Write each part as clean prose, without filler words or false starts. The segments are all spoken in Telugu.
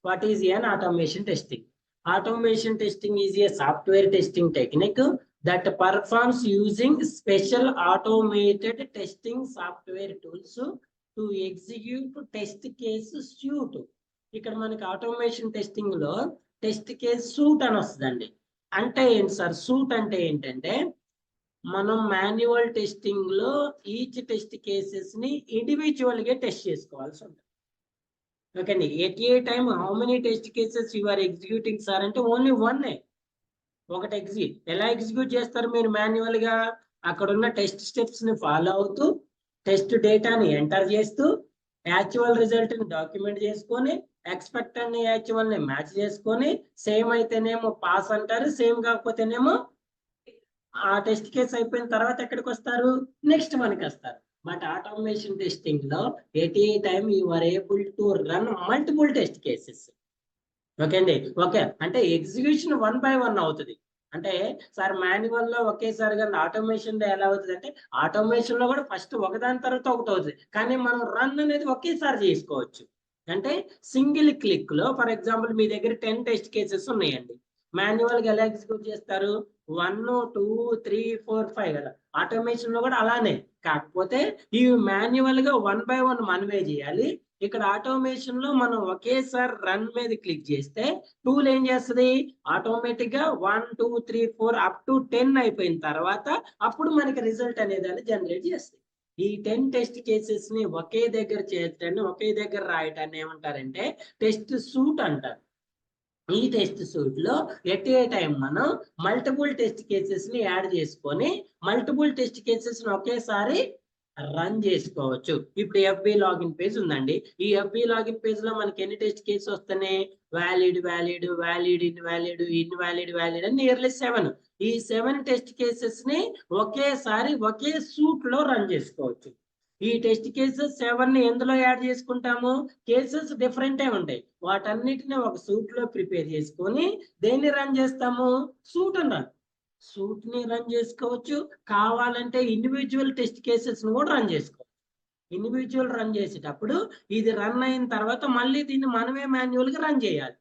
What is an automation testing? Automation testing is a software testing technique that performs using special automated testing software tools to execute test case suite. ఇక్కడ మనకి ఆటోమేషన్ టెస్టింగ్ లో టెస్ట్ కేస్ సూట్ అని వస్తుందండి. అంటే ఏంటి సార్? సూట్ అంటే ఏంటంటే మనం మాన్యువల్ టెస్టింగ్ లో ఈచ్ టెస్ట్ కేసెస్ ని ఇండివిజువల్ గా టెస్ట్ చేసుకోవాల్సి ఉంటుంది. ఓకే అండి. At a time how many test cases you are executing sir అంటే ఓన్లీ వన్. ఒకటి ఎలా ఎగ్జిక్యూట్ చేస్తారు మీరు? మాన్యువల్ గా అక్కడ ఉన్న టెస్ట్ స్టెప్స్ ని ఫాలో అవుతూ టెస్ట్ డేటాని ఎంటర్ చేస్తూ యాక్చువల్ రిజల్ట్ ని డాక్యుమెంట్ చేసుకొని ఎక్స్పెక్టెడ్ ని యాక్చువల్ ని మ్యాచ్ చేసుకొని సేమ్ అయితేనేమో పాస్ అంటారు, సేమ్ కాకపోతేనేమో ఆ టెస్ట్ కేసు అయిపోయిన తర్వాత ఎక్కడికి వస్తారు? నెక్స్ట్ మనకి వస్తారు. బట్ ఆటోమేషన్ టెస్టింగ్ లో at a time you are able to run multiple test cases. Okay అండి. ఓకే అంటే ఎగ్జిక్యూషన్ 1 by 1 అవుతుంది. అంటే సార్ మాన్యువల్ లో ఒకేసారి కానీ ఆటోమేషన్ లో ఎలా అవుతుంది అంటే ఆటోమేషన్ లో కూడా ఫస్ట్ ఒకదాని తర్వాత ఒకటి అవుతుంది, కానీ మనం రన్ అనేది ఒకేసారి చేసుకోవచ్చు. అంటే సింగిల్ క్లిక్ లో ఫర్ ఎగ్జాంపుల్ మీ దగ్గర 10 టెస్ట్ కేసెస్ ఉన్నాయండి. మాన్యువల్ గా ఎలా ఎగ్జిక్యూట్ చేస్తారు? 1 2 3 4 5 కదా. ఆటోమేషన్ లో కూడా అలానే, కాకపోతే ఇవి మాన్యువల్ గా 1 by 1 మనమే చేయాలి. ఇక్కడ ఆటోమేషన్ లో మనం ఒకేసారి రన్ మీద క్లిక్ చేస్తే టూల్ ఏం చేస్తుంది? ఆటోమేటిక్ గా 1 2 3 4 అప్ టు 10 అయిపోయిన తర్వాత అప్పుడు మనకి రిజల్ట్ అనేది జనరేట్ చేస్తుంది. ఈ 10 టెస్ట్ కేసెస్ ని ఒకే దగ్గర చేయటాన్ని, ఒకే దగ్గర రాయటాన్ని ఏమంటారంటే టెస్ట్ సూట్ అంటారు. ఈ టెస్ట్ సూట్ లో ఎట్ ఏ టైం మనం మల్టిపుల్ టెస్ట్ కేసెస్ ని యాడ్ చేసుకొని మల్టిపుల్ టెస్ట్ కేసెస్ ని ఒకేసారి రన్ చేసుకోవచ్చు. ఇప్పుడు ఎఫ్బి లాగిన్ పేజ్ ఉందండి. ఈ ఎఫ్బి లాగిన్ పేజ్ లో మనకి ఎన్ని టెస్ట్ కేసెస్ వస్తున్నాయి? Valid valid valid invalid invalid valid అని నియర్లీ 7. ఈ 7 టెస్ట్ కేసెస్ ని ఒకేసారి ఒకే సూట్ లో రన్ చేసుకోవచ్చు. ఈ టెస్ట్ కేసెస్ 7 ని ఎందులో యాడ్ చేసుకుంటాము? కేసెస్ డిఫరెంట్ ఉంటాయి, వాటన్నిటిని ఒక సూట్ లో ప్రిపేర్ చేసుకొని దేన్ని రన్ చేస్తాము? సూట్ ని రన్ చేసుకోవచ్చు. కావాలంటే ఇండివిజువల్ టెస్ట్ కేసెస్ ని కూడా రన్ చేసుకోవచ్చు. ఇండివిజువల్ రన్ చేసేటప్పుడు ఇది రన్ అయిన తర్వాత మళ్ళీ దీన్ని మనమే మాన్యువల్ గా రన్ చేయాలి.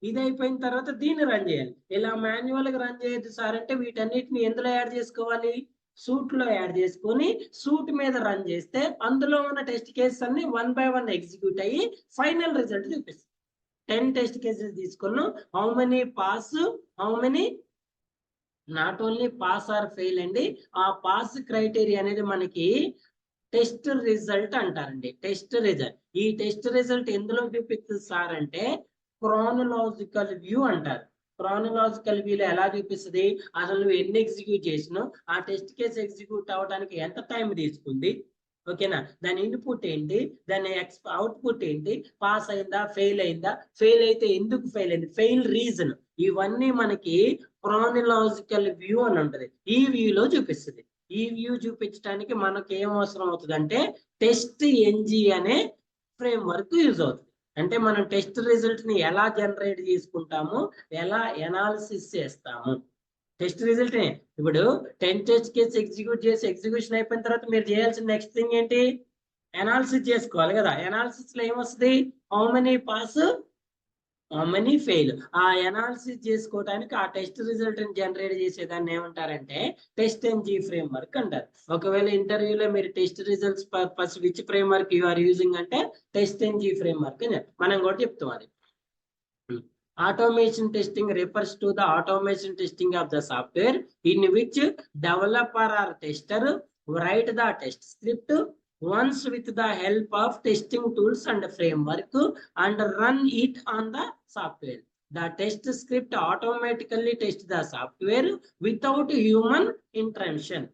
ఇది అయిపోయిన తర్వాత దీన్ని రన్ చేయాలి. ఇలా మాన్యువల్ గా రన్ చేయొద్దు సార్ అంటే వీటన్నిటిని ఎందులో యాడ్ చేసుకోవాలి? సూట్ లో యాడ్ చేసుకొని సూట్ మీద రన్ చేస్తే అందులో ఉన్న టెస్ట్ కేసెస్ అన్ని 1 by 1 ఎగ్జిక్యూట్ అయ్యి ఫైనల్ రిజల్ట్ చూపిస్తుంది. 10 టెస్ట్ కేసెస్ తీసుకున్నాం. How many pass, how many not only pass or fail అండి. ఆ పాస్ క్రైటీరియా అనేది మనకి టెస్ట్ రిజల్ట్ అంటారండి. Test result. ఈ టెస్ట్ రిజల్ట్ ఎందులో చూపిస్తుంది సార్ అంటే క్రానలాజికల్ వ్యూ అంటారు. క్రానలాజికల్ వ్యూలో ఎలా చూపిస్తుంది? అసలు నువ్వు ఎన్ని ఎగ్జిక్యూట్ చేసినావు, ఆ టెస్ట్ కేసు ఎగ్జిక్యూట్ అవడానికి ఎంత టైం తీసుకుంది, ఓకేనా, దాని ఇన్పుట్ ఏంటి, దాని అవుట్పుట్ ఏంటి, పాస్ అయిందా, ఫెయిల్ అయిందా, ఫెయిల్ అయితే ఎందుకు ఫెయిల్ అయింది, ఫెయిల్ రీజన్, ఇవన్నీ మనకి క్రానలాజికల్ వ్యూ అని ఉంటది. ఈ వ్యూలో చూపిస్తుంది. ఈ వ్యూ చూపించడానికి మనకి ఏం అవసరం అవుతుంది అంటే టెస్ట్ ఎన్జి అనే ఫ్రేమ్ వర్క్ యూజ్ అవుతుంది. అంటే మనం టెస్ట్ రిజల్ట్ ని ఎలా జనరేట్ చేసుకుంటాము, ఎలా ఎనాలిసిస్ చేస్తాము. టెస్ట్ రిజల్ట్ ఇప్పుడు 10 టెస్ట్ కేసు ఎగ్జిక్యూట్ చేసి ఎగ్జిక్యూషన్ అయిపోయిన తర్వాత మీరు చేయాల్సిన నెక్స్ట్ థింగ్ ఏంటి? ఎనాలిసిస్ చేసుకోవాలి కదా. ఎనాలిసిస్ లో ఏమొస్తుంది? How many pass, how many fail. ఆ ఎనాలిసిస్ చేసుకోవడానికి ఆ టెస్ట్ రిజల్ట్ ని జనరేట్ చేసేదాన్ని ఏమంటారంటే టెస్ట్ ఎన్జి ఫ్రేమ్ వర్క్ అంటారు. ఒకవేళ ఇంటర్వ్యూలో మీరు test results purpose which framework you are using అంటే టెస్ట్ ఎన్జి ఫ్రేమ్ వర్క్ అని మనం కూడా చెప్తాం. అది automation testing refers to the automation testing of the software in which developer or tester write the test script once with the help of testing tools and framework and run it on the software. The test script automatically tests the software without human intervention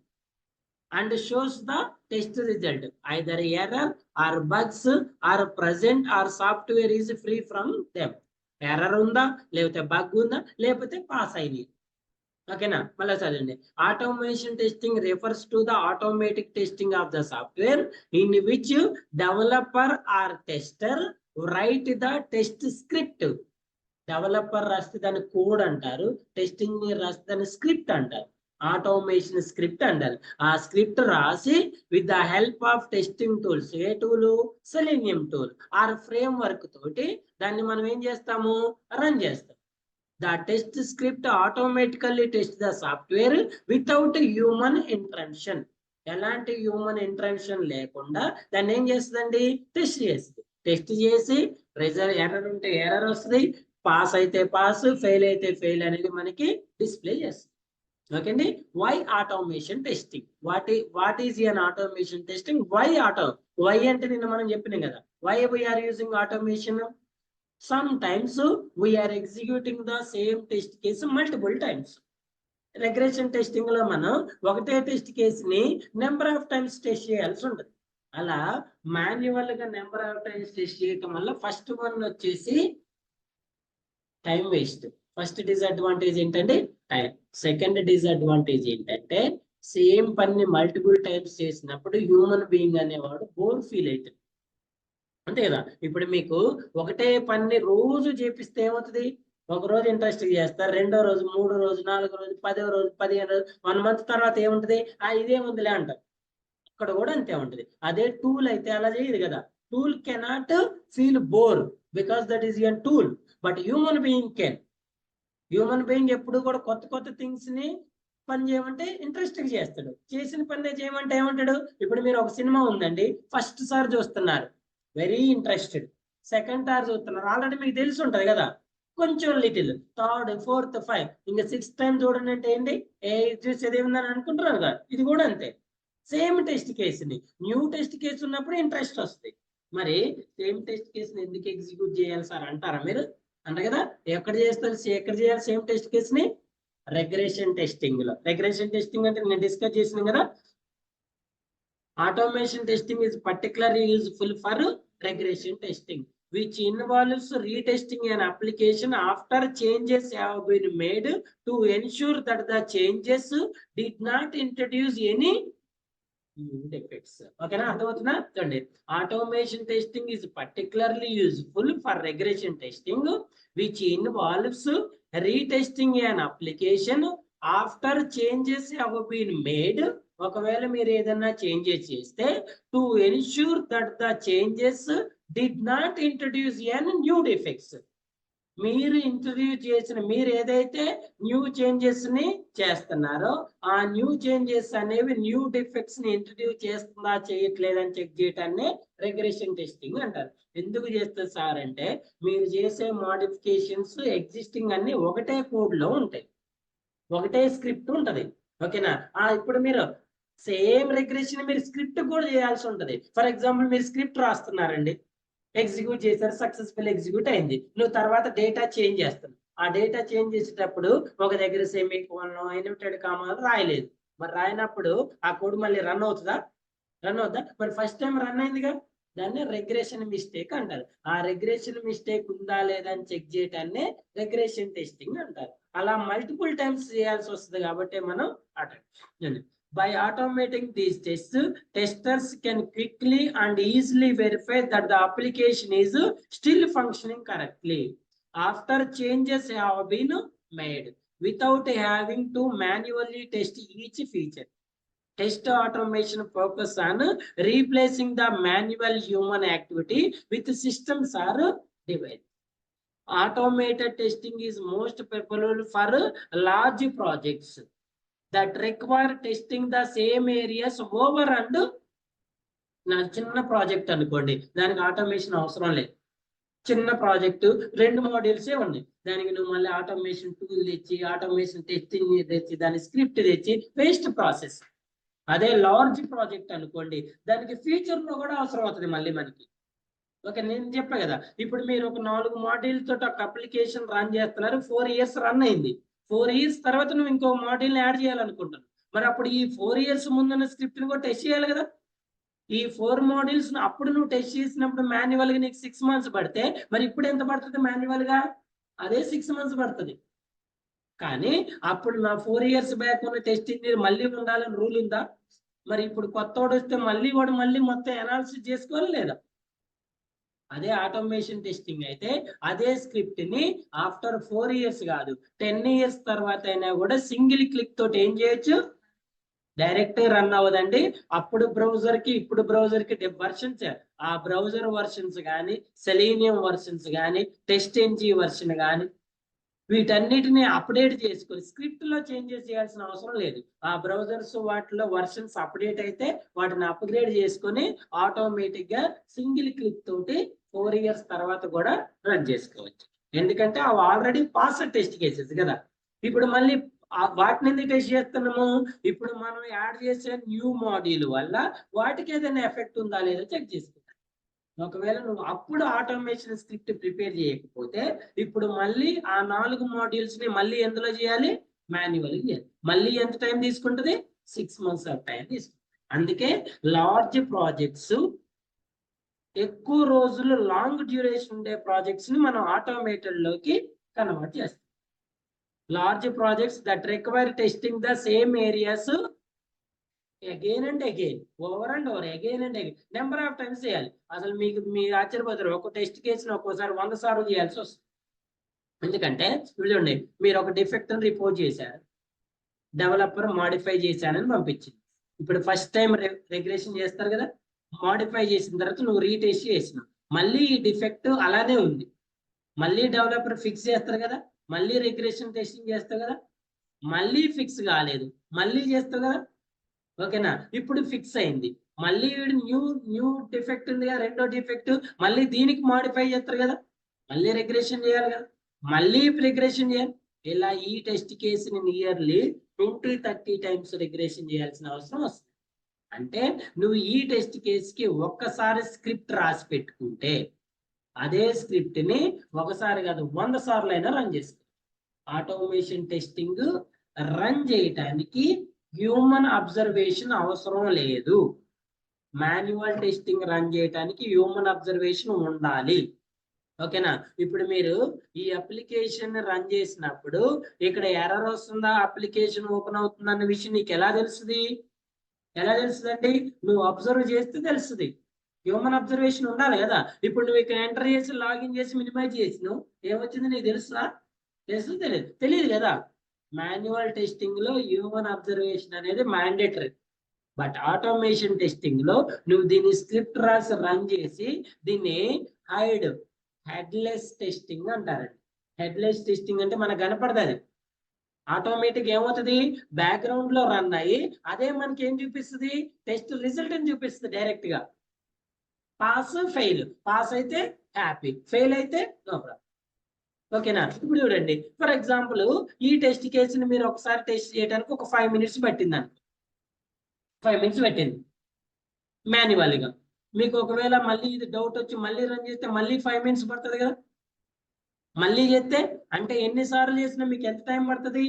and shows the test result. Either error or bugs are present or software is free from them. Error ఉందా, లేకపోతే బగ్ ఉందా, లేకపోతే పాస్ అయింది. ఓకేనా, మళ్ళీ చదవండి. Automation testing refers to the automatic testing of the software in which developer are tester right the test script. Developer రాస్తే దాన్ని కోడ్ అంటారు, టెస్టింగ్ రాస్తే దాన్ని స్క్రిప్ట్ అంటారు. ఆటోమేషన్ స్క్రిప్ట్ అంటారు. ఆ స్క్రిప్ట్ రాసి with the help of testing tools, ఏ tool? Selenium tool or framework తోటి దాన్ని మనం ఏం చేస్తాము? రన్ చేస్తాం. The test script automatically tests the software without human intervention. ఎలాంటి హ్యూమన్ ఇంటరెన్షన్ లేకుండా దాన్ని ఏం చేస్తుందండి? టెస్ట్ చేస్తుంది. టెస్ట్ చేసి రిజల్ట్ ఎర్రర్ ఉంటే ఎర్రర్ వస్తుంది, పాస్ అయితే పాస్, ఫెయిల్ అయితే ఫెయిల్ అనేది మనకి డిస్ప్లే చేస్తుంది. ఓకే అండి. Why automation testing? What is an automation testing? Why అంటే నిన్న మనం చెప్పినాం కదా, why we are using automation. Sometimes we are executing the same test case multiple times. Regression testing లో మనం ఒకటే టెస్ట్ కేసుని నెంబర్ ఆఫ్ టైమ్స్ టెస్ట్ చేయాల్సి ఉంటుంది. అలా మాన్యువల్ గా నెంబర్ ఆఫ్ టైమ్స్ టెస్ట్ చేయటం వల్ల ఫస్ట్ వన్ వచ్చేసి టైం వేస్ట్. ఫస్ట్ డిసడ్వాంటేజ్ ఏంటంటే టైం. సెకండ్ డిసడ్వాంటేజ్ ఏంటంటే సేమ్ పని మల్టిపుల్ టైమ్స్ చేసినప్పుడు హ్యూమన్ బీయింగ్ అనేవాడు బోర్ ఫీల్ అవుతుంది. అంతే కదా. ఇప్పుడు మీకు ఒకటే పని రోజు చేపిస్తే ఏమవుతుంది? ఒక రోజు ఇంట్రెస్ట్ చేస్తారు, రెండో రోజు, మూడో రోజు, నాలుగో రోజు, 10వ రోజు, 15 రోజు, 1 month తర్వాత ఏముంటది? ఇదేముందిలే అంటారు. అక్కడ కూడా అంతే ఉంటది. అదే టూల్ అయితే అలా చేయదు కదా. Tool cannot feel bore because that is an tool. But human being can. Human being ఎప్పుడు కూడా కొత్త కొత్త థింగ్స్ ని పని చేయమంటే ఇంట్రెస్ట్ చేస్తాడు. చేసిన పని చేయమంటే ఏమంటాడు? ఇప్పుడు మీరు ఒక సినిమా ఉందండి, ఫస్ట్ సారి చూస్తున్నారు, వెరీ ఇంట్రెస్టెడ్. సెకండ్ సారి చూస్తున్నారు, ఆల్రెడీ మీకు తెలిసి ఉంటది కదా, కొంచెం లిటిల్. థర్డ్, ఫోర్త్, 5, ఇంకా 6th టైం చూడండి అంటే ఏంటి? చూసేది ఏముందని అనుకుంటున్నారు కదా. ఇది కూడా అంతే. సేమ్ టెస్ట్ కేసుని, న్యూ టెస్ట్ కేసు ఉన్నప్పుడు ఇంట్రెస్ట్ వస్తుంది. మరి సేమ్ టెస్ట్ కేసుని ఎందుకు ఎగ్జిక్యూట్ చేయాలి సార్ అంటారా మీరు? అంటారు కదా. ఎక్కడ చేయాలి సేమ్ టెస్ట్ కేసుని? రెగ్రెషన్ టెస్టింగ్ లో. రెగ్రెషన్ టెస్టింగ్ అంటే నేను డిస్కస్ చేసిన కదా. Automation testing is particularly useful for regression testing, which involves retesting an application after changes have been made to ensure that the changes did not introduce any new defects. Okay na, అర్థమవుతుందా? చూడండి, automation testing is particularly useful for regression testing, which involves retesting an application after changes have been made. ఒకవేళ మీరు ఏదైనా చేంజెస్ చేస్తే to ensure that the changes did not introduce an new defects. మీరు ఇంట్రడ్యూస్ చేసిన, మీరు ఏదైతే న్యూ చేంజెస్ ని చేస్తున్నారో ఆ న్యూ చేంజెస్ అనేవి న్యూ డిఫెక్ట్స్ ని ఇంట్రడ్యూస్ చేస్తుందా చేయట్లేదని చెక్ చేయటాన్ని రెగ్రెషన్ టెస్టింగ్ అంటారు. ఎందుకు చేస్తారు సార్ అంటే, మీరు చేసే మోడిఫికేషన్స్ ఎగ్జిస్టింగ్ అన్ని ఒకటే కోడ్ లో ఉంటాయి, ఒకటే స్క్రిప్ట్ ఉంటది. ఓకేనా. ఇప్పుడు మీరు సేమ్ రెగ్రెషన్ మీరు స్క్రిప్ట్ కూడా చేయాల్సి ఉంటది. ఫర్ ఎగ్జాంపుల్ మీరు స్క్రిప్ట్ రాస్తున్నారండి, ఎగ్జిక్యూట్ చేశారు, సక్సెస్ఫుల్ ఎగ్జిక్యూట్ అయింది. నువ్వు తర్వాత డేటా చేంజ్ చేస్తున్నావు. ఆ డేటా చేంజ్ చేసేటప్పుడు ఒక దగ్గర సెమీకోలన్, ఇన్వర్టెడ్ కామాలు రాయలేదు. మరి రాయనప్పుడు ఆ కోడ్ మళ్ళీ రన్ అవుతుందా? మరి ఫస్ట్ టైం రన్ అయిందిగా, దాన్ని రెగ్రెషన్ మిస్టేక్ అంటారు. ఆ రెగ్రెషన్ మిస్టేక్ ఉందా లేదా అని చెక్ చేయటాన్ని రెగ్రెషన్ టెస్టింగ్ అంటారు. అలా మల్టిపుల్ టైమ్స్ చేయాల్సి వస్తుంది కాబట్టి మనం By automating these tests, testers can quickly and easily verify that the application is still functioning correctly after changes have been made without having to manually test each feature. Test automation focus on replacing the manual human activity with systems or device. Automated testing is most preferable for large projects that require testing the same areas over and. నా చిన్న ప్రాజెక్ట్ అనుకోండి, దానికి ఆటోమేషన్ అవసరం లేదు. చిన్న ప్రాజెక్టు 2 మోడ్యూల్సే ఉన్నాయి, దానికి నువ్వు మళ్ళీ ఆటోమేషన్ టూల్ తెచ్చి, ఆటోమేషన్ టెస్టింగ్ తెచ్చి, దాని స్క్రిప్ట్ తెచ్చి, వేస్ట్ ప్రాసెస్. అదే లార్జ్ ప్రాజెక్ట్ అనుకోండి, దానికి ఫీచర్ లో కూడా అవసరం అవుతుంది మళ్ళీ మనకి. ఓకే, నేను చెప్పా కదా, ఇప్పుడు మీరు ఒక 4 మాడ్యూల్ తోటి ఒక అప్లికేషన్ రన్ చేస్తున్నారు, 4 years రన్ అయింది. 4 years తర్వాత నువ్వు ఇంకో మాడ్యూల్ యాడ్ చేయాలనుకుంటాను. మరి అప్పుడు ఈ 4 years ముందున్న స్క్రిప్ట్ ని కూడా టెస్ట్ చేయాలి కదా. ఈ 4 మాడ్యూల్స్ అప్పుడు నువ్వు టెస్ట్ చేసినప్పుడు మాన్యువల్ గా నీకు 6 months పడితే, మరి ఇప్పుడు ఎంత పడుతుంది మాన్యువల్ గా? అదే 6 months పడుతుంది. కానీ అప్పుడు నా 4 years బ్యాక్ ఉన్న టెస్టింగ్ మళ్ళీ ఉండాలని రూల్ ఉందా? మరి ఇప్పుడు కొత్తోడు వస్తే మళ్ళీ వాడు మళ్ళీ మొత్తం అనాలిసిస్ చేసుకోవాలి లేదా? అదే ఆటోమేషన్ టెస్టింగ్ అయితే అదే స్క్రిప్ట్ ని ఆఫ్టర్ 4 years కాదు 10 years తర్వాత అయినా కూడా సింగిల్ క్లిక్ తోటి ఏం చేయొచ్చు, డైరెక్ట్ రన్ అవ్వదండి. అప్పుడు బ్రౌజర్ కి ఇప్పుడు బ్రౌజర్ కి వర్షన్స్, ఆ బ్రౌజర్ వర్షన్స్ కానీ సెలీనియం వర్షన్స్ కానీ టెస్ట్ ఎన్జీ వర్షన్ కానీ వీటన్నిటిని అప్డేట్ చేసుకొని స్క్రిప్ట్ లో చేంజెస్ చేయాల్సిన అవసరం లేదు. ఆ బ్రౌజర్స్ వాటిలో వర్షన్స్ అప్డేట్ అయితే వాటిని అప్గ్రేడ్ చేసుకొని ఆటోమేటిక్ గా సింగిల్ క్లిక్ తోటి 4 years తర్వాత కూడా రన్ చేసుకోవచ్చు. ఎందుకంటే అవి ఆల్రెడీ పాస్ టెస్ట్ కేసెస్ కదా. ఇప్పుడు మళ్ళీ వాటిని ఎందుకు టెస్ట్ చేస్తున్నాము, ఇప్పుడు మనం యాడ్ చేసే న్యూ మాడ్యూల్ వల్ల వాటికి ఏదైనా ఎఫెక్ట్ ఉందా లేదా చెక్ చేసుకుంటాం. ఒకవేళ నువ్వు అప్పుడు ఆటోమేషన్ స్క్రిప్ట్ ప్రిపేర్ చేయకపోతే ఇప్పుడు మళ్ళీ ఆ 4 మాడ్యూల్స్ ని మళ్ళీ ఎందులో చేయాలి, మాన్యువల్ చేయాలి. మళ్ళీ ఎంత టైం తీసుకుంటుంది, 6 months ఆఫ్ టైం తీసుకుంటుంది. అందుకే లార్జ్ ప్రాజెక్ట్స్, ఎక్కువ రోజులు లాంగ్ డ్యూరేషన్ ఉండే ప్రాజెక్ట్స్ ని మనం ఆటోమేటెడ్ లోకి కన్వర్ట్ చేస్తాం. Large projects that require testing the same areas again and again, over and over, again and again, number of times చేయాలి. అసలు మీరు ఆశ్చర్యపోతారు, ఒక టెస్ట్ కేసుని ఒక్కోసారి 100 సార్లు చేయాల్సి వస్తుంది. ఎందుకంటే చూడండి, మీరు ఒక డిఫెక్ట్ రిపోర్ట్ చేశారు, డెవలపర్ మాడిఫై చేశానని పంపించింది. ఇప్పుడు ఫస్ట్ టైం రెగ్యులేషన్ చేస్తారు కదా, మాడిఫై చేసిన తర్వాత నువ్వు రీటెస్ట్ చేసినావు, మళ్ళీ ఈ డిఫెక్ట్ అలానే ఉంది, మళ్ళీ డెవలపర్ ఫిక్స్ చేస్తారు కదా, మళ్ళీ రిగ్రెషన్ టెస్టింగ్ చేస్తావు కదా, మళ్ళీ ఫిక్స్ కాలేదు, మళ్ళీ చేస్తావు కదా, ఓకేనా. ఇప్పుడు ఫిక్స్ అయింది, మళ్ళీ న్యూ డిఫెక్ట్ ఉంది కదా, రెండో డిఫెక్ట్, మళ్ళీ దీనికి మాడిఫై చేస్తారు కదా, మళ్ళీ రిగ్రెషన్ చేయాలి కదా, మళ్ళీ రిగ్రెషన్ చేయాలి. ఇలా ఈ టెస్ట్ కేసుని నియర్లీ 20-30 times రిగ్రెషన్ చేయాల్సిన అవసరం వస్తుంది. అంటే నువ్వు ఈ టెస్ట్ కేసుకి ఒక్కసారి స్క్రిప్ట్ రాసి పెట్టుకుంటే అదే స్క్రిప్ట్ ని ఒకసారి కాదు 100 సార్లు అయినా రన్ చేసుకో. ఆటోమేషన్ టెస్టింగ్ రన్ చేయటానికి హ్యూమన్ అబ్జర్వేషన్ అవసరం లేదు. మాన్యువల్ టెస్టింగ్ రన్ చేయడానికి హ్యూమన్ అబ్జర్వేషన్ ఉండాలి, ఓకేనా. ఇప్పుడు మీరు ఈ అప్లికేషన్ రన్ చేసినప్పుడు ఇక్కడ ఎర్రర్ వస్తుందా, అప్లికేషన్ ఓపెన్ అవుతుందా అన్న విషయం నీకు ఎలా తెలుస్తుంది, ఎలా తెలుస్తుందండి, నువ్వు అబ్జర్వ్ చేస్తే తెలుస్తుంది. హ్యూమన్ అబ్జర్వేషన్ ఉండాలి కదా. ఇప్పుడు నువ్వు ఇక్కడ ఎంటర్ చేసి లాగిన్ చేసి మినిమైజ్ చేసినావు, ఏమొచ్చింది నీకు తెలుసా, తెలుసు తెలియదు కదా. మాన్యువల్ టెస్టింగ్ లో హ్యూమన్ అబ్జర్వేషన్ అనేది మ్యాండేటరీ. బట్ ఆటోమేషన్ టెస్టింగ్ లో నువ్వు దీన్ని స్క్రిప్ట్ రాసి రన్ చేసి దీన్ని హెడ్లెస్ టెస్టింగ్ అంటారండి. హెడ్లెస్ టెస్టింగ్ అంటే మనకు కనపడదు, అది ఆటోమేటిక్ ఏమవుతుంది, బ్యాక్గ్రౌండ్ లో రన్ అయ్యి అదే మనకి ఏం చూపిస్తుంది, టెస్ట్ రిజల్ట్ అని చూపిస్తుంది డైరెక్ట్ గా. పాస్ ఫెయిల్, పాస్ అయితే హ్యాపీ, ఫెయిల్ అయితే నో ప్రాబ్లం, ఓకేనా. ఇప్పుడు చూడండి, ఫర్ ఎగ్జాంపుల్ ఈ టెస్ట్ కేసుని మీరు ఒకసారి టెస్ట్ చేయడానికి ఒక 5 minutes పట్టింది అనుకో, 5 minutes పెట్టింది మాన్యువల్ గా. మీకు ఒకవేళ మళ్ళీ ఇది డౌట్ వచ్చి మళ్ళీ రన్ చేస్తే మళ్ళీ 5 minutes పడుతుంది కదా. మళ్ళీ చేస్తే అంటే ఎన్నిసార్లు చేసినా మీకు ఎంత టైం పడుతుంది,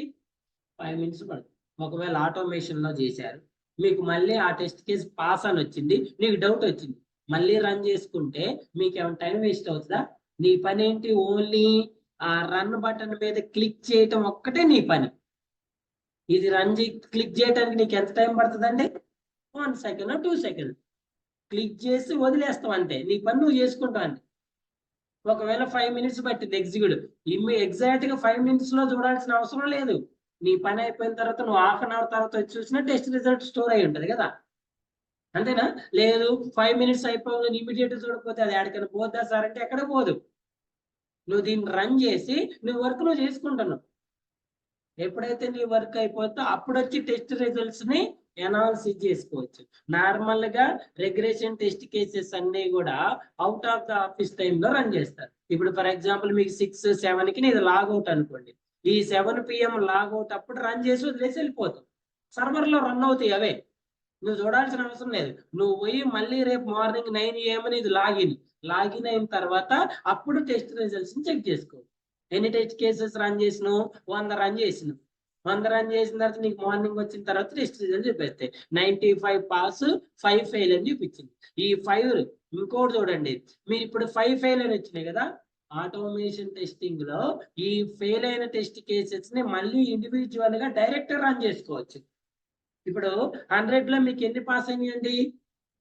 5 minutes పడుతుంది. ఒకవేళ ఆటోమేషన్ లో చేశారు, మీకు మళ్ళీ ఆ టెస్ట్ కేసు పాస్ అని వచ్చింది, నీకు డౌట్ వచ్చింది, మళ్ళీ రన్ చేసుకుంటే మీకు ఏమైనా టైం వేస్ట్ అవుతుందా, నీ పని ఏంటి, ఓన్లీ ఆ రన్ బటన్ మీద క్లిక్ చేయటం ఒక్కటే నీ పని. ఇది క్లిక్ చేయడానికి నీకు ఎంత టైం పడుతుందండి, 1 second 2 seconds, క్లిక్ చేసి వదిలేస్తావు అంతే, నీ పని నువ్వు చేసుకుంటావు అంతే. ఒకవేళ 5 minutes పట్టింది ఎగ్జిక్యూటివ్, ఎగ్జాక్ట్ గా 5 minutes లో చూడాల్సిన అవసరం లేదు. నీ పని అయిపోయిన తర్వాత నువ్వు 1/2 hour తర్వాత వచ్చి చూసినా టెస్ట్ రిజల్ట్ స్టోర్ అయి ఉంటది కదా, అంతేనా. లేదు 5 minutes అయిపోయి ఇమీడియట్ చూడకపోతే అది ఎక్కడికైనా పోద్దా సార్ అంటే ఎక్కడ పోదు. నువ్వు దీన్ని రన్ చేసి నువ్వు వర్క్ నువ్వు చేసుకుంటున్నావు. ఎప్పుడైతే నీ వర్క్ అయిపోతుందో అప్పుడు వచ్చి టెస్ట్ రిజల్ట్స్ ని అనాలిసిస్ చేసుకోవచ్చు. నార్మల్ గా రెగ్రెషన్ టెస్ట్ కేసెస్ అన్ని కూడా అవుట్ ఆఫ్ ద ఆఫీస్ టైంలో రన్ చేస్తారు. ఇప్పుడు ఫర్ ఎగ్జాంపుల్ మీకు 6-7 కి ఇది లాగౌట్ అనుకోండి, ఈ 7 PM లాగౌట్ అప్పుడు రన్ చేసి వదిలేసి వెళ్ళిపోతాం, సర్వర్ లో రన్ అవుతాయి అవే, నువ్వు చూడాల్సిన అవసరం లేదు. నువ్వు పోయి మళ్ళీ రేపు మార్నింగ్ 9 AM ఇది లాగిన్ అయిన తర్వాత అప్పుడు టెస్ట్ రిజల్ట్స్ చెక్ చేసుకో. ఎన్ని టెస్ట్ కేసెస్ రన్ చేసినావు, 100 రన్ చేసినావు, 100 రన్ చేసిన తర్వాత నీకు మార్నింగ్ వచ్చిన తర్వాత టెస్ట్ రిజల్ట్ చూపిస్తాయి, 95 పాస్ 5 ఫెయిల్ అని చూపించింది. ఈ 5 ఇంకోటి చూడండి, మీరు ఇప్పుడు 5 ఫెయిల్ అని వచ్చినాయి కదా, ఆటోమేషన్ టెస్టింగ్ లో ఈ ఫెయిల్ అయిన టెస్ట్ కేసెస్ ని మళ్ళీ ఇండివిజువల్ గా డైరెక్ట్ రన్ చేసుకోవచ్చు. ఇప్పుడు 100 లో మీకు ఎన్ని పాస్ అయినాయండి,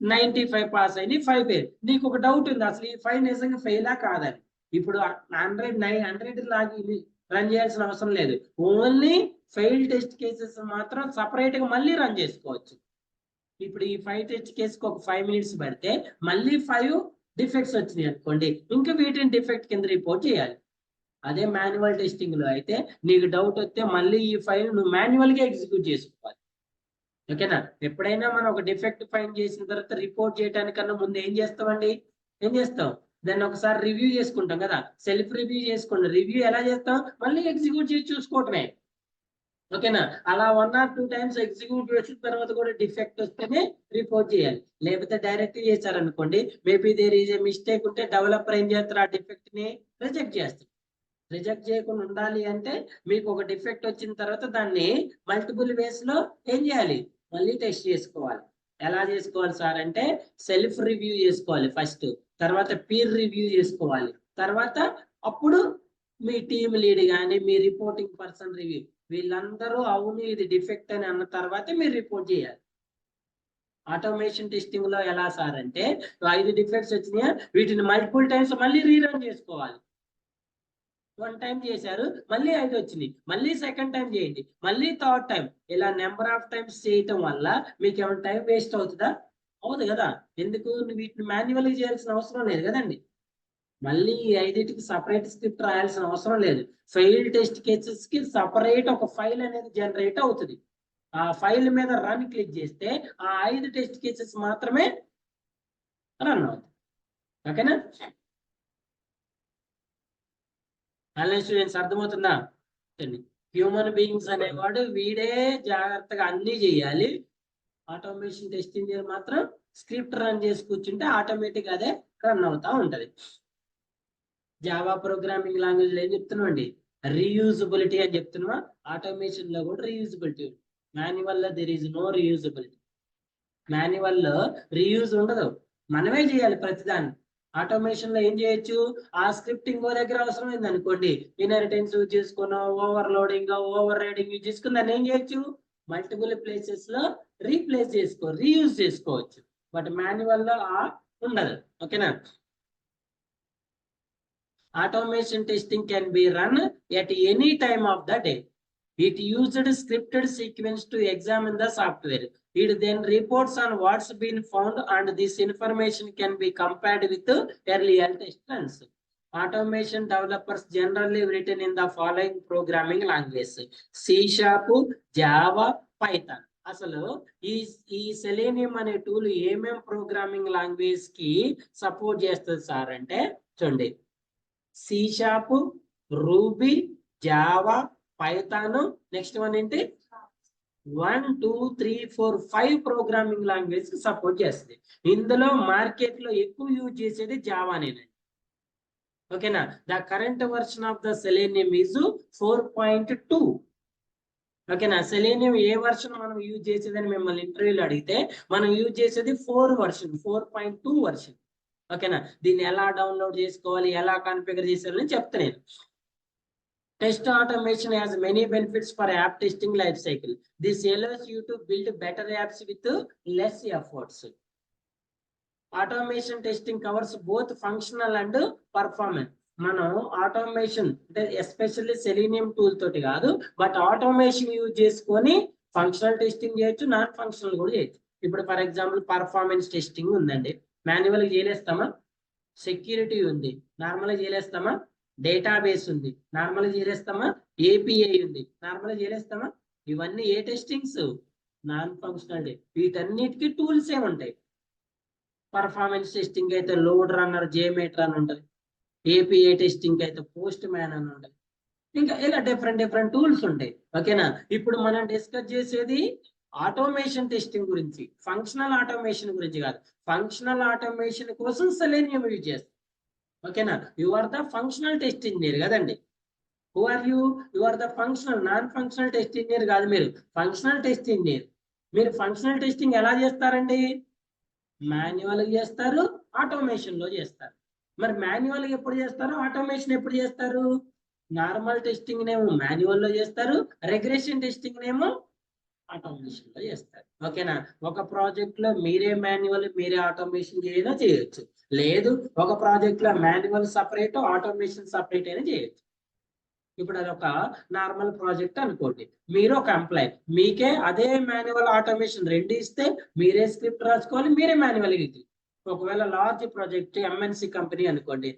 95 పాస్ అయినాయి, 5 ఫెయిల్. నీకు ఒక డౌట్ ఉంది అసలు ఈ 5 నిజంగా ఫెయిలా కాదని. ఇప్పుడు 100 లాగి రన్ చేయాల్సిన అవసరం లేదు. ఓన్లీ ఫెయిల్ టెస్ట్ కేసెస్ మాత్రం సపరేట్ గా మళ్ళీ రన్ చేసుకోవచ్చు. ఇప్పుడు ఈ 5 టెస్ట్ కేసుకి ఒక 5 మినిట్స్ పెడితే మళ్ళీ 5 డిఫెక్ట్స్ వచ్చినాయి అనుకోండి, ఇంకా వీటిని డిఫెక్ట్ కింద రిపోర్ట్ చేయాలి. అదే మాన్యువల్ టెస్టింగ్ లో అయితే నీకు డౌట్ వస్తే మళ్ళీ ఈ ఫైల్ నువ్వు మాన్యువల్ గా ఎగ్జిక్యూట్ చేసుకోవాలి. ఓకేనా? ఎప్పుడైనా మనం ఒక డిఫెక్ట్ ఫైండ్ చేసిన తర్వాత రిపోర్ట్ చేయడానికన్నా ముందు ఏం చేస్తామండి? ఏం చేస్తాం? దాన్ని ఒకసారి రివ్యూ చేసుకుంటాం కదా, సెల్ఫ్ రివ్యూ చేసుకోండి. రివ్యూ ఎలా చేస్తాం? మళ్ళీ ఎగ్జిక్యూట్ చేసి చూసుకోవటమే. ఓకేనా? అలా 1 or 2 times ఎగ్జిక్యూట్ చేసిన తర్వాత కూడా డిఫెక్ట్ వస్తేనే రిపోర్ట్ చేయాలి. లేకపోతే డైరెక్ట్ చేశారనుకోండి, maybe there is a mistake ఉంటే డెవలపర్ ఏం చేస్తారు? ఆ డిఫెక్ట్ ని రిజెక్ట్ చేస్తారు. రిజెక్ట్ చేయకుండా ఉండాలి అంటే మీకు ఒక డిఫెక్ట్ వచ్చిన తర్వాత దాన్ని మల్టిపుల్ వేస్ లో ఏం చేయాలి? మళ్ళీ టెస్ట్ చేసుకోవాలి. ఎలా చేసుకోవాలి సార్ అంటే సెల్ఫ్ రివ్యూ చేసుకోవాలి ఫస్ట్, తర్వాత పీర్ రివ్యూ చేసుకోవాలి, తర్వాత అప్పుడు మీ టీమ్ లీడ్ కానీ మీ రిపోర్టింగ్ పర్సన్ రివ్యూ, వీళ్ళందరూ అవును ఇది డిఫెక్ట్ అని అన్న తర్వాతే మీరు రిపోర్ట్ చేయాలి. ఆటోమేషన్ టెస్టింగ్ లో ఎలా సార్ అంటే 5 డిఫెక్ట్స్ వచ్చినాయా, వీటిని మల్టిపుల్ టైమ్స్ మళ్ళీ రీరన్ చేసుకోవాలి. 1 టైం చేశారు, మళ్ళీ 5 వచ్చినాయి, మళ్ళీ సెకండ్ టైం చేయండి, మళ్ళీ థర్డ్ టైం, ఇలా నెంబర్ ఆఫ్ టైమ్స్ చేయటం వల్ల మీకు ఏమైనా టైం వేస్ట్ అవుతుందా? అవుతుంది కదా. ఎందుకు? వీటిని మాన్యువల్ చేయాల్సిన అవసరం లేదు కదండి. మళ్ళీ ఈ 5టికి సపరేట్ స్క్రిప్ట్ రాయాల్సిన అవసరం లేదు. ఫెయిల్ టెస్ట్ కేసెస్ కి సపరేట్ ఒక ఫైల్ అనేది జనరేట్ అవుతుంది. ఆ ఫైల్ మీద రన్ క్లిక్ చేస్తే ఆ 5 టెస్ట్ కేసెస్ మాత్రమే రన్ అవుతాయి. ఓకేనా? ఆన్లైన్ స్టూడెంట్స్ అర్థమవుతుందా? హ్యూమన్ బీయింగ్స్ అనేవాడు వీడే జాగ్రత్తగా అన్ని చేయాలి. ఆటోమేషన్ టెస్ట్ ఇంజిన్ మాత్రం స్క్రిప్ట్ రన్ చేసి కూర్చుంటే ఆటోమేటిక్ అదే రన్ అవుతా ఉంటది. జావా ప్రోగ్రామింగ్ లాంగ్వేజ్ లో ఏం చెప్తున్నాం అండి? రీయూజబిలిటీ అని చెప్తున్నావా? ఆటోమేషన్ లో కూడా రీయూజబిలిటీ. మాన్యువల్ లో there is no reusability. Manual లో రీయూజ్ ఉండదు, మనమే చేయాలి ప్రతిదాన్ని. ఆటోమేషన్ లో ఏం చేయొచ్చు? ఆ స్క్రిప్ట్ ఇంకో దగ్గర అవసరమైంది అనుకోండి, ఇన్హెరిటెన్స్ యూజ్ చేసుకున్నా, ఓవర్లోడింగ్ ఓవర్ రైడింగ్ యూజ్ చేసుకుని దాన్ని ఏం చేయొచ్చు? మల్టిపుల్ ప్లేసెస్ లో రీప్లేస్ రీయూజ్ చేసుకోవచ్చు. బట్ మాన్యువల్ లో ఉండదు. ఓకేనా? Automation testing can be run at any time of the day. It used scripted sequence to examine the software. It then reports on what's been found, and this information can be compared with earlier test runs. Automation developers generally written in the following programming languages: C#, Java, Python. అసలు ఈ సెలీనియం అనే టూల్ ఏమేం ప్రోగ్రామింగ్ లాంగ్వేజ్ కి సపోర్ట్ చేస్తుంది సార్ అంటే చూడండి, C#, ruby, Java, Python, next one ఏంటి? 1, 2, 3, 4, 5 ప్రోగ్రామింగ్ లాంగ్వేజ్ కి సపోర్ట్ చేస్తుంది. ఇందులో మార్కెట్ లో ఎక్కువ యూజ్ చేసేది జావానేనండి. ఓకేనా? The current version of the selenium is 4.2. ఓకేనా? సెలీనియం ఏ వర్షన్ మనం యూజ్ చేసేదని మిమ్మల్ని ఇంటర్వ్యూలో అడిగితే మనం యూజ్ చేసేది 4.2 వర్షన్. ఓకేనా? దీన్ని ఎలా డౌన్లోడ్ చేసుకోవాలి, ఎలా కాన్ఫిగర్ చేసేయాలని చెప్తా నేను. Test automation has many benefits for app testing life cycle. This allows you to build better apps with less efforts. Automation testing covers both functional and performance. మనం ఆటోమేషన్ అంటే ఎస్పెషల్లీ సెలీనియం టూల్ తోటి కాదు, బట్ ఆటోమేషన్ యూజ్ చేసుకొని ఫంక్షనల్ టెస్టింగ్ చేయొచ్చు, నాన్ ఫంక్షనల్ కూడా చేయొచ్చు. ఇప్పుడు ఫర్ ఎగ్జాంపుల్ పర్ఫార్మెన్స్ టెస్టింగ్ ఉందండి, మాన్యువల్ గా చేయలేస్తామా? సెక్యూరిటీ ఉంది, నార్మల్ గా చేయలేస్తామా? డేటాబేస్ ఉంది, నార్మల్ గా చేయలేస్తామా? ఏపీఐ ఉంది, నార్మల్ గా చేయలేస్తామా? ఇవన్నీ ఏ టెస్టింగ్స్? Non functional. వీటన్నిటికీ టూల్స్ ఏ ఉంటాయి. పర్ఫార్మెన్స్ టెస్టింగ్ అయితే లోడ్ రన్నర్, జేమేటర్ అని ఉంటుంది. ఏపీఐ టెస్టింగ్ అయితే పోస్ట్ మ్యాన్ అని ఉంటుంది. ఇంకా ఇలా డిఫరెంట్ టూల్స్ ఉంటాయి. ఓకేనా? ఇప్పుడు మనం డిస్కస్ చేసేది ఆటోమేషన్ టెస్టింగ్ గురించి, ఫంక్షనల్ ఆటోమేషన్ గురించి కాదు. ఫంక్షనల్ ఆటోమేషన్ కోసం సెలీనియం యూజ్ చేస్తాం. ఓకేనా? You are the functional test engineer కదండి. Who are you? You are the functional, non functional test engineer కాదు, మీరు ఫంక్షనల్ టెస్ట్ ఇంజనీర్. మీరు ఫంక్షనల్ టెస్టింగ్ ఎలా చేస్తారండి? మాన్యువల్ గా చేస్తారు, ఆటోమేషన్ లో చేస్తారు. మరి మాన్యువల్ ఎప్పుడు చేస్తారు, ఆటోమేషన్ ఎప్పుడు చేస్తారు? నార్మల్ టెస్టింగ్ నేమో మాన్యువల్ లో చేస్తారు, రిగ్రెషన్ టెస్టింగ్ నేమో ఆటోమేషన్ లో చేస్తారు. ఓకేనా? ఒక ప్రాజెక్ట్ లో మీరే మాన్యువల్ మీరే ఆటోమేషన్ చేయైనా చేయొచ్చు. లేదు ఒక ప్రాజెక్ట్ లో మాన్యువల్ సపరేట్ ఆటోమేషన్ సపరేట్ అయినా చేయొచ్చు. ఇప్పుడు అది ఒక నార్మల్ ప్రాజెక్ట్ అనుకోండి. మీరు ఒక ఎంప్లాయ్, మీకే అదే మాన్యువల్ ఆటోమేషన్ రెండు ఇస్తే మీరే స్క్రిప్ట్ రాసుకోవాలి, మీరే మాన్యువల్ ఇది. ఒకవేళ లార్జ్ ప్రాజెక్ట్ ఎంఎన్సి కంపెనీ అనుకోండి,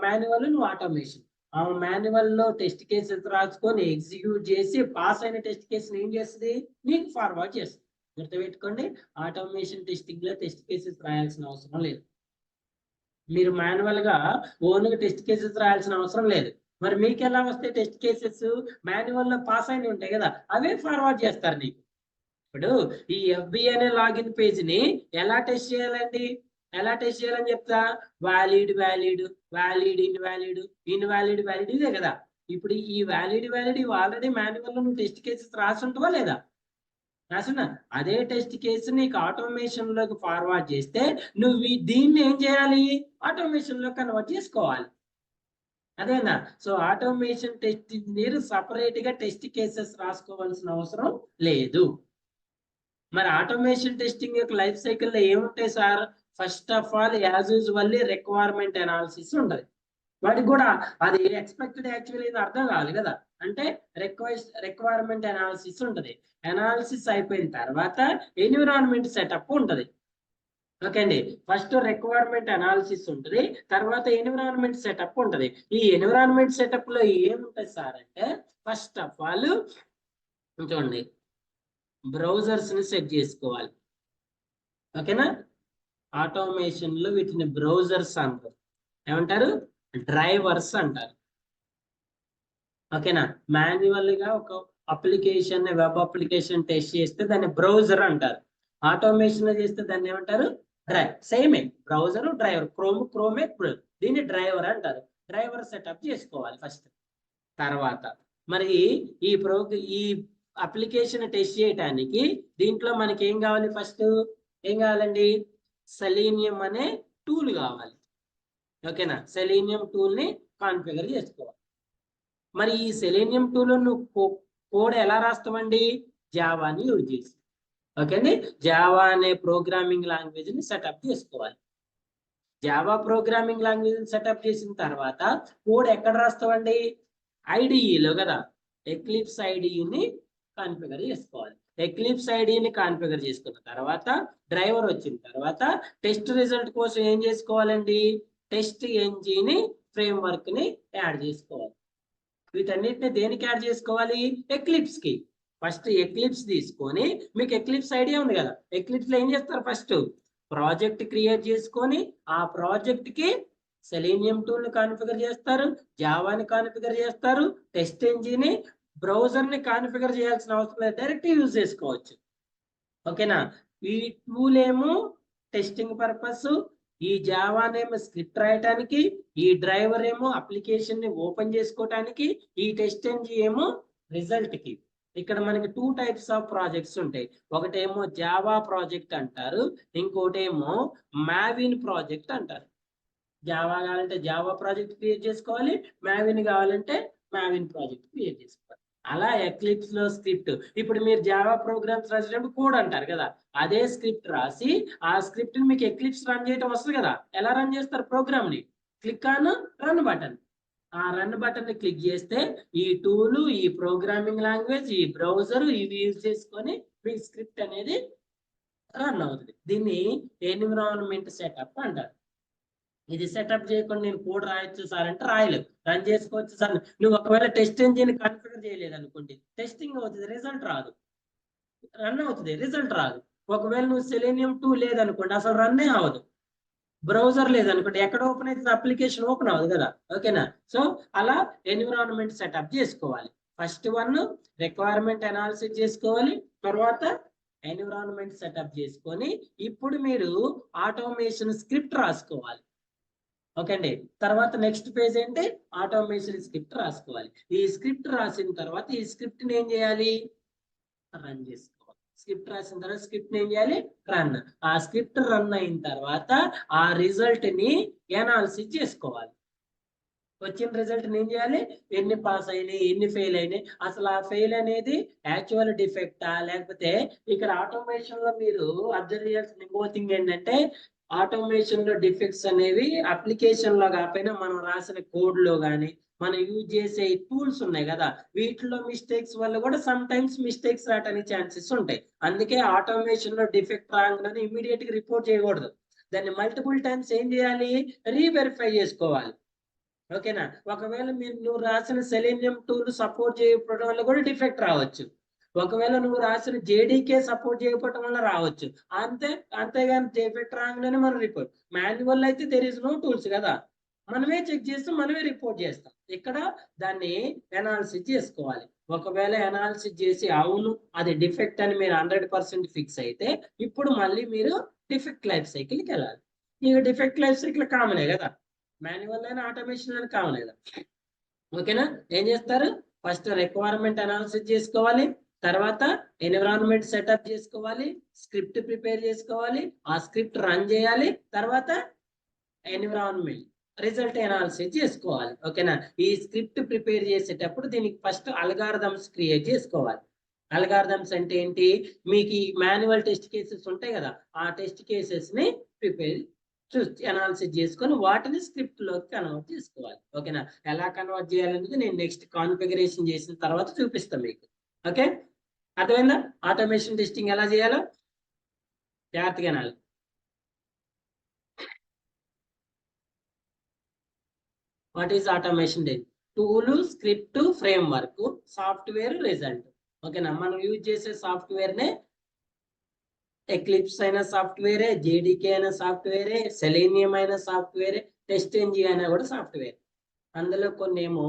మాన్యువల్ నువ్వు ఆటోమేషన్. ఆ మాన్యువల్ లో టెస్ట్ కేసెస్ రాసుకొని ఎగ్జిక్యూట్ చేసి పాస్ అయిన టెస్ట్ కేసులు ఏం చేస్తుంది, నీకు ఫార్వర్డ్ చేస్తుంది. గుర్తుపెట్టుకోండి, ఆటోమేషన్ టెస్టింగ్ లో టెస్ట్ కేసెస్ రాయాల్సిన అవసరం లేదు. మీరు మాన్యువల్ గా ఓన్గా టెస్ట్ కేసెస్ రాయాల్సిన అవసరం లేదు. మరి మీకు ఎలా వస్తాయి టెస్ట్ కేసెస్? మాన్యువల్ లో పాస్ అయినవి ఉంటాయి కదా, అవే ఫార్వర్డ్ చేస్తారు నీకు. ఇప్పుడు ఈ ఎఫ్బి అనే లాగిన్ పేజ్ ని ఎలా టెస్ట్ చేయాలండి? ఎలా టెస్ట్ చేయాలని చెప్తా? Valid valid valid invalid invalid valid ఇదే కదా. ఇప్పుడు ఈ వ్యాలిడ్ ఆల్రెడీ మాన్యువల్ లో నువ్వు టెస్ట్ కేసెస్ రాసి ఉంటావా లేదా? రాసిన అదే టెస్ట్ కేసు నీకు ఆటోమేషన్ లోకి ఫార్వర్డ్ చేస్తే నువ్వు దీన్ని ఏం చేయాలి, ఆటోమేషన్ లో కన్వర్ట్ చేసుకోవాలి. అదేనా? సో ఆటోమేషన్ టెస్ట్ మీరు సపరేట్ గా టెస్ట్ కేసెస్ రాసుకోవాల్సిన అవసరం లేదు. మరి ఆటోమేషన్ టెస్టింగ్ యొక్క లైఫ్ సైకిల్ లో ఏముంటాయి sir? First of all as usual requirement analysis ఉంటుంది. వాడికి కూడా అది ఎక్స్పెక్టెడ్ యాక్చువల్లీ అర్థం కావాలి కదా. అంటే రిక్వైర్మెంట్ అనాలిసిస్ ఉంటుంది. అనాలిసిస్ అయిపోయిన తర్వాత ఎన్విరాన్మెంట్ సెటప్ ఉంటుంది. ఓకే అండి, ఫస్ట్ రిక్వైర్మెంట్ అనాలిసిస్ ఉంటుంది, తర్వాత ఎన్విరాన్మెంట్ సెటప్ ఉంటుంది. ఈ ఎన్విరాన్మెంట్ సెటప్ లో ఏముంటుంది సార్ అంటే, ఫస్ట్ ఆఫ్ ఆల్ చూడండి, బ్రౌజర్స్ ని సెట్ చేసుకోవాలి. ఓకేనా? ఆటోమేషన్ లో వీటిని బ్రౌజర్స్ అంటారు. ఏమంటారు? డ్రైవర్స్ అంటారు. ఓకేనా? మాన్యువల్ గా ఒక అప్లికేషన్ వెబ్ అప్లికేషన్ టెస్ట్ చేస్తే దాన్ని బ్రౌజర్ అంటారు. ఆటోమేషన్ లో చేస్తే దాన్ని ఏమంటారు? డ్రైవ్. సేమే, బ్రౌజర్ డ్రైవర్, క్రోమే దీన్ని డ్రైవర్ అంటారు. డ్రైవర్ సెటప్ చేసుకోవాలి ఫస్ట్. తర్వాత మరి ఈ అప్లికేషన్ టెస్ట్ చేయడానికి దీంట్లో మనకి ఏం కావాలి? ఫస్ట్ ఏం కావాలండి? సెలీనియం అనే టూల్ కావాలి. ఓకేనా? సెలీనియం టూల్ ని కాన్ఫిగర్ చేసుకోవాలి. మరి ఈ సెలీనియం టూల్ నువ్వు కోడ్ ఎలా రాస్తామండి? జావాని యూజ్ చేసి. ఓకే అండి, జావా అనే ప్రోగ్రామింగ్ లాంగ్వేజ్ ని సెటప్ చేసుకోవాలి. జావా ప్రోగ్రామింగ్ లాంగ్వేజ్ సెటప్ చేసిన తర్వాత కోడ్ ఎక్కడ రాస్తామండి? ఐడిఈలో కదా. ఎక్లిప్స్ ఐడిఈని కాన్ఫిగర్ చేసుకోవాలి. ఎక్లిప్స్ ఐడిని కాన్ఫిగర్ చేసుకున్న తర్వాత డ్రైవర్ వచ్చిన తర్వాత టెస్ట్ రిజల్ట్ కోసం ఏం చేసుకోవాలండి? టెస్ట్ ఎంజిన్ ఫ్రేమ్వర్క్ ని యాడ్ చేసుకోవాలి. వీటన్నిటిని దేనికి యాడ్ చేసుకోవాలి? ఎక్లిప్స్ కి. ఫస్ట్ ఎక్లిప్స్ తీసుకొని, మీకు ఎక్లిప్స్ ఐడియా ఉంది కదా, ఎక్లిప్స్ లో ఏం చేస్తారు? ఫస్ట్ ప్రాజెక్ట్ క్రియేట్ చేసుకొని ఆ ప్రాజెక్ట్ కి సెలీనియం టూల్ ని కాన్ఫిగర్ చేస్తారు, జావాని కాన్ఫిగర్ చేస్తారు, టెస్ట్ ఎంజిన్ బ్రౌజర్ ని కాన్ఫిగర్ చేయాల్సిన అవసరం లేదు, డైరెక్ట్ యూజ్ చేసుకోవచ్చు. ఓకేనా? ఈ టూల్ ఏమో టెస్టింగ్ పర్పస్, ఈ జావానేమో స్క్రిప్ట్ రాయటానికి, ఈ డ్రైవర్ ఏమో అప్లికేషన్ ని ఓపెన్ చేసుకోవటానికి, ఈ టెస్ట్ ఎంజిన్ ఏమో రిజల్ట్ కి. ఇక్కడ మనకి 2 టైప్స్ ఆఫ్ ప్రాజెక్ట్స్ ఉంటాయి. ఒకటేమో జావా ప్రాజెక్ట్ అంటారు, ఇంకోటేమో మావిన్ ప్రాజెక్ట్ అంటారు. జావా కావాలంటే జావా ప్రాజెక్ట్ క్రియేట్ చేసుకోవాలి, మావిన్ కావాలంటే మావిన్ ప్రాజెక్ట్ క్రియేట్ చేసుకోవాలి. అలా ఎక్లిప్స్ లో స్క్రిప్ట్, ఇప్పుడు మీరు జావా ప్రోగ్రామ్స్ రాసేటప్పుడు కోడ్ అంటారు కదా, అదే స్క్రిప్ట్ రాసి ఆ స్క్రిప్ట్ ని మీకు ఎక్లిప్స్ రన్ చేయడం వస్తుంది కదా. ఎలా రన్ చేస్తారు ప్రోగ్రామ్ ని? Click on run button. ఆ రన్ బటన్ ని క్లిక్ చేస్తే ఈ టూల్, ఈ ప్రోగ్రామింగ్ లాంగ్వేజ్, ఈ బ్రౌజర్ ఇవి యూజ్ చేసుకొని మీ స్క్రిప్ట్ అనేది రన్ అవుతుంది. దీన్ని ఎన్విరాన్మెంట్ సెటప్ అంటారు. ఇది సెటప్ చేయకుండా నేను కోడ్ రాయొచ్చు సార్ అంటే రాయలేవు, రన్ చేసుకోవచ్చు సార్. నువ్వు ఒకవేళ టెస్ట్ ఎంజిన్ కాన్ఫిగర్ చేయలేదు అనుకోండి, టెస్టింగ్ అవుతుంది, రిజల్ట్ రాదు. రన్ అవుతుంది, రిజల్ట్ రాదు. ఒకవేళ నువ్వు సెలీనియం 2 లేదనుకోండి, అసలు రన్నే అవ్వదు. బ్రౌజర్ లేదనుకోండి, ఎక్కడ ఓపెన్ అయితే అప్లికేషన్ ఓపెన్ అవ్వదు కదా. ఓకేనా? సో అలా ఎన్విరాన్మెంట్ సెటప్ చేసుకోవాలి. ఫస్ట్ వన్ రిక్వైర్మెంట్ అనాలిసిస్ చేసుకోవాలి, తర్వాత ఎన్విరాన్మెంట్ సెటప్ చేసుకొని ఇప్పుడు మీరు ఆటోమేషన్ స్క్రిప్ట్ రాసుకోవాలి. ఓకే అండి, తర్వాత నెక్స్ట్ పేజ్ ఏంటి? ఆటోమేషన్ స్క్రిప్ట్ రాసుకోవాలి. ఈ స్క్రిప్ట్ రాసిన తర్వాత ఈ స్క్రిప్ట్ ని ఏం చేయాలి? రన్ చేసుకోవాలి. స్క్రిప్ట్ రాసిన తర్వాత స్క్రిప్ట్ ని ఏం చేయాలి? రన్. ఆ స్క్రిప్ట్ రన్ అయిన తర్వాత ఆ రిజల్ట్ ని అనాలిసిస్ చేసుకోవాలి. వచ్చిన రిజల్ట్ ఏం చేయాలి, ఎన్ని పాస్ అయినాయి ఎన్ని ఫెయిల్ అయినాయి, అసలు ఆ ఫెయిల్ అనేది యాక్చువల్ డిఫెక్టా లేకపోతే ఇక్కడ ఆటోమేషన్ లో మీరు అబ్జర్వ్ చేయాల్సిన ఇంకో థింగ్ ఏంటంటే ఆటోమేషన్ లో డిఫెక్ట్స్ అనేవి అప్లికేషన్ లో కాకపోయినా మనం రాసిన కోడ్ లో కానీ మనం యూజ్ చేసే టూల్స్ ఉన్నాయి కదా వీటిలో మిస్టేక్స్ వల్ల కూడా సమ్ టైమ్స్ మిస్టేక్స్ రావడానికి ఛాన్సెస్ ఉంటాయి. అందుకే ఆటోమేషన్ లో డిఫెక్ట్ రాగానే ఇమీడియట్ గా రిపోర్ట్ చేయకూడదు, దాన్ని మల్టిపుల్ టైమ్స్ ఏం చేయాలి, రీవెరిఫై చేసుకోవాలి. ఓకేనా, ఒకవేళ నువ్వు రాసిన సెలీనియం టూల్ సపోర్ట్ చేయకపోవడం వల్ల కూడా డిఫెక్ట్ రావచ్చు, ఒకవేళ నువ్వు రాసిన జేడీకే సపోర్ట్ చేయకపోవడం వల్ల రావచ్చు. అంతేగాని డిఫెక్ట్ రాగానే మనం రిపోర్ట్, మాన్యువల్ అయితే దెర్ ఇస్ నో టూల్స్ కదా, మనమే చెక్ చేస్తాం మనమే రిపోర్ట్ చేస్తాం. ఇక్కడ దాన్ని అనాలిసిస్ చేసుకోవాలి. ఒకవేళ అనాలిసిస్ చేసి అవును అది డిఫెక్ట్ అని మీరు 100% ఫిక్స్ అయితే ఇప్పుడు మళ్ళీ మీరు డిఫెక్ట్ లైఫ్ సైకిల్కి వెళ్ళాలి. ఇక డిఫెక్ట్ లైఫ్ సైకిల్ కామనే కదా, మాన్యువల్ అయినా ఆటోమేషన్ అయినా కావాలి కదా. ఓకేనా, ఏం చేస్తారు, ఫస్ట్ రిక్వైర్మెంట్ అనాలిసిస్ చేసుకోవాలి, తర్వాత ఎన్విరాన్మెంట్ సెటప్ చేసుకోవాలి, స్క్రిప్ట్ ప్రిపేర్ చేసుకోవాలి, ఆ స్క్రిప్ట్ రన్ చేయాలి, తర్వాత ఎన్విరాన్మెంట్ రిజల్ట్ అనాలిసిస్ చేసుకోవాలి. ఓకేనా, ఈ స్క్రిప్ట్ ప్రిపేర్ చేసేటప్పుడు దీనికి ఫస్ట్ అల్గారిథమ్స్ క్రియేట్ చేసుకోవాలి. అల్గారిథమ్స్ అంటే ఏంటి, మీకు ఈ మాన్యువల్ టెస్ట్ కేసెస్ ఉంటాయి కదా ఆ టెస్ట్ కేసెస్ ని ప్రిపేర్ అనాలిసిస్ చేసుకొని వాటిని స్క్రిప్ట్ లోకి కన్వర్ట్ చేసుకోవాలి. ఓకేనా, ఎలా కన్వర్ట్ చేయాలనేది నేను నెక్స్ట్ కాన్ఫిగరేషన్ చేసిన తర్వాత చూపిస్తాను మీకు. ఓకే, అర్థమైందా ఆటోమేషన్ టెస్టింగ్ ఎలా చేయాలో జాగ్రత్తగా అనాలి. What is automation test, tool, script, framework, software, result. ఓకేనా, మనం యూజ్ చేసే సాఫ్ట్వేర్ నే ఎక్లిప్స్ అయిన సాఫ్ట్వేరే, జేడీకే అయిన సాఫ్ట్వేరే, సెలీనియం అయిన సాఫ్ట్వేరే, టెస్ట్ ఎంజిన్ అయినా కూడా సాఫ్ట్వేర్. అందులో కొన్ని ఏమో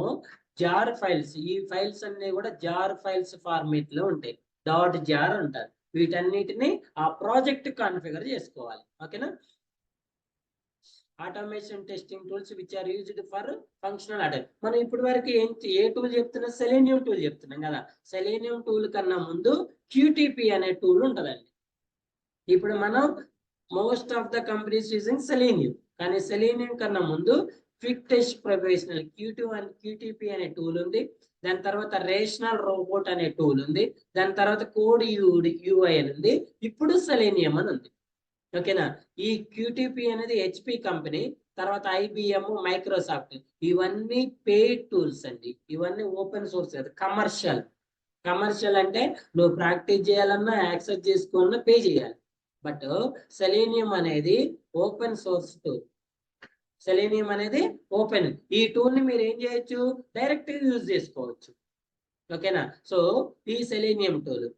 జార్ ఫైల్స్, ఈ ఫైల్స్ అన్ని కూడా జార్ ఫైల్స్ ఫార్మేట్ లో ఉంటాయి, .jar అంటారు. వీటన్నిటిని ఆ ప్రాజెక్ట్ కాన్ఫిగర్ చేసుకోవాలి. ఓకేనా, automation testing tools which are used for functional attack. మనం ఇప్పటి వరకు ఏ టూల్ చెప్తున్నా, సెలీనియం టూల్ చెప్తున్నాం కదా. సెలీనియం టూల్ కన్నా ముందు QTP అనే టూల్ ఉంటుందండి. ఇప్పుడు మనం most of the companies using selenium, కానీ సెలీనియం కన్నా ముందు క్విక్ టెస్ట్ ప్రొఫెషనల్ QTP అనే టూల్ ఉంది. దాని తర్వాత రేషనల్ రోబోట్ అనే టూల్ ఉంది. దాని తర్వాత కోడ్ UI అని ఉంది. ఇప్పుడు సెలీనియం అని ఉంది. ఓకేనా, ఈ QTP అనేది HP కంపెనీ, తర్వాత IBM, మైక్రోసాఫ్ట్, ఇవన్నీ పెయిడ్ టూల్స్ అండి. ఇవన్నీ ఓపెన్ సోర్స్ కదా, కమర్షియల్ అంటే నువ్వు ప్రాక్టీస్ చేయాలన్నా యాక్సెస్ చేసుకోవాలన్నా పే చేయాలి. బట్ సెలీనియం అనేది ఓపెన్ సోర్స్ టూల్, సెలీనియం అనేది ఓపెన్. ఈ టూల్ ని మీరు ఏం చేయొచ్చు, డైరెక్ట్ గా యూజ్ చేసుకోవచ్చు. ఓకేనా, సో ఈ సెలీనియం టూల్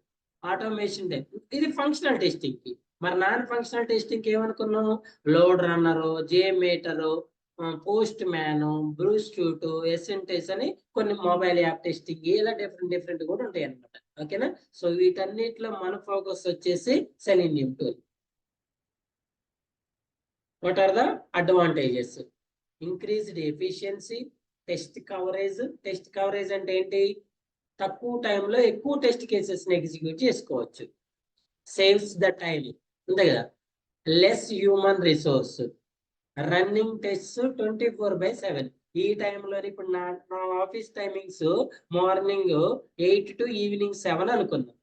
ఆటోమేషన్ ఇది ఫంక్షనల్ టెస్టింగ్ కి. మరి నాన్ ఫంక్షనల్ టెస్టింగ్ ఏమనుకున్నాం, load runner, JMeter, Postman, బ్రూస్ట్యూట్, ఎసెంటెస్ అని కొన్ని మొబైల్ యాప్ టెస్టింగ్ ఇలా డిఫరెంట్ కూడా ఉంటాయి అనమాట. ఓకేనా, సో వీటన్నిటిలో మన ఫోకస్ వచ్చేసి Selenium tool. What are the advantages, increased efficiency, test coverage అంటే ఏంటి, తక్కువ టైంలో ఎక్కువ టెస్ట్ కేసెస్ ని ఎగ్జిక్యూట్ చేసుకోవచ్చు. సేవ్స్ ద టైం ఉంది కదా, less human resource, running test 24/7. ఈ టైంలో ఇప్పుడు నా office timings morning 8 to evening 7 అనుకుందాం.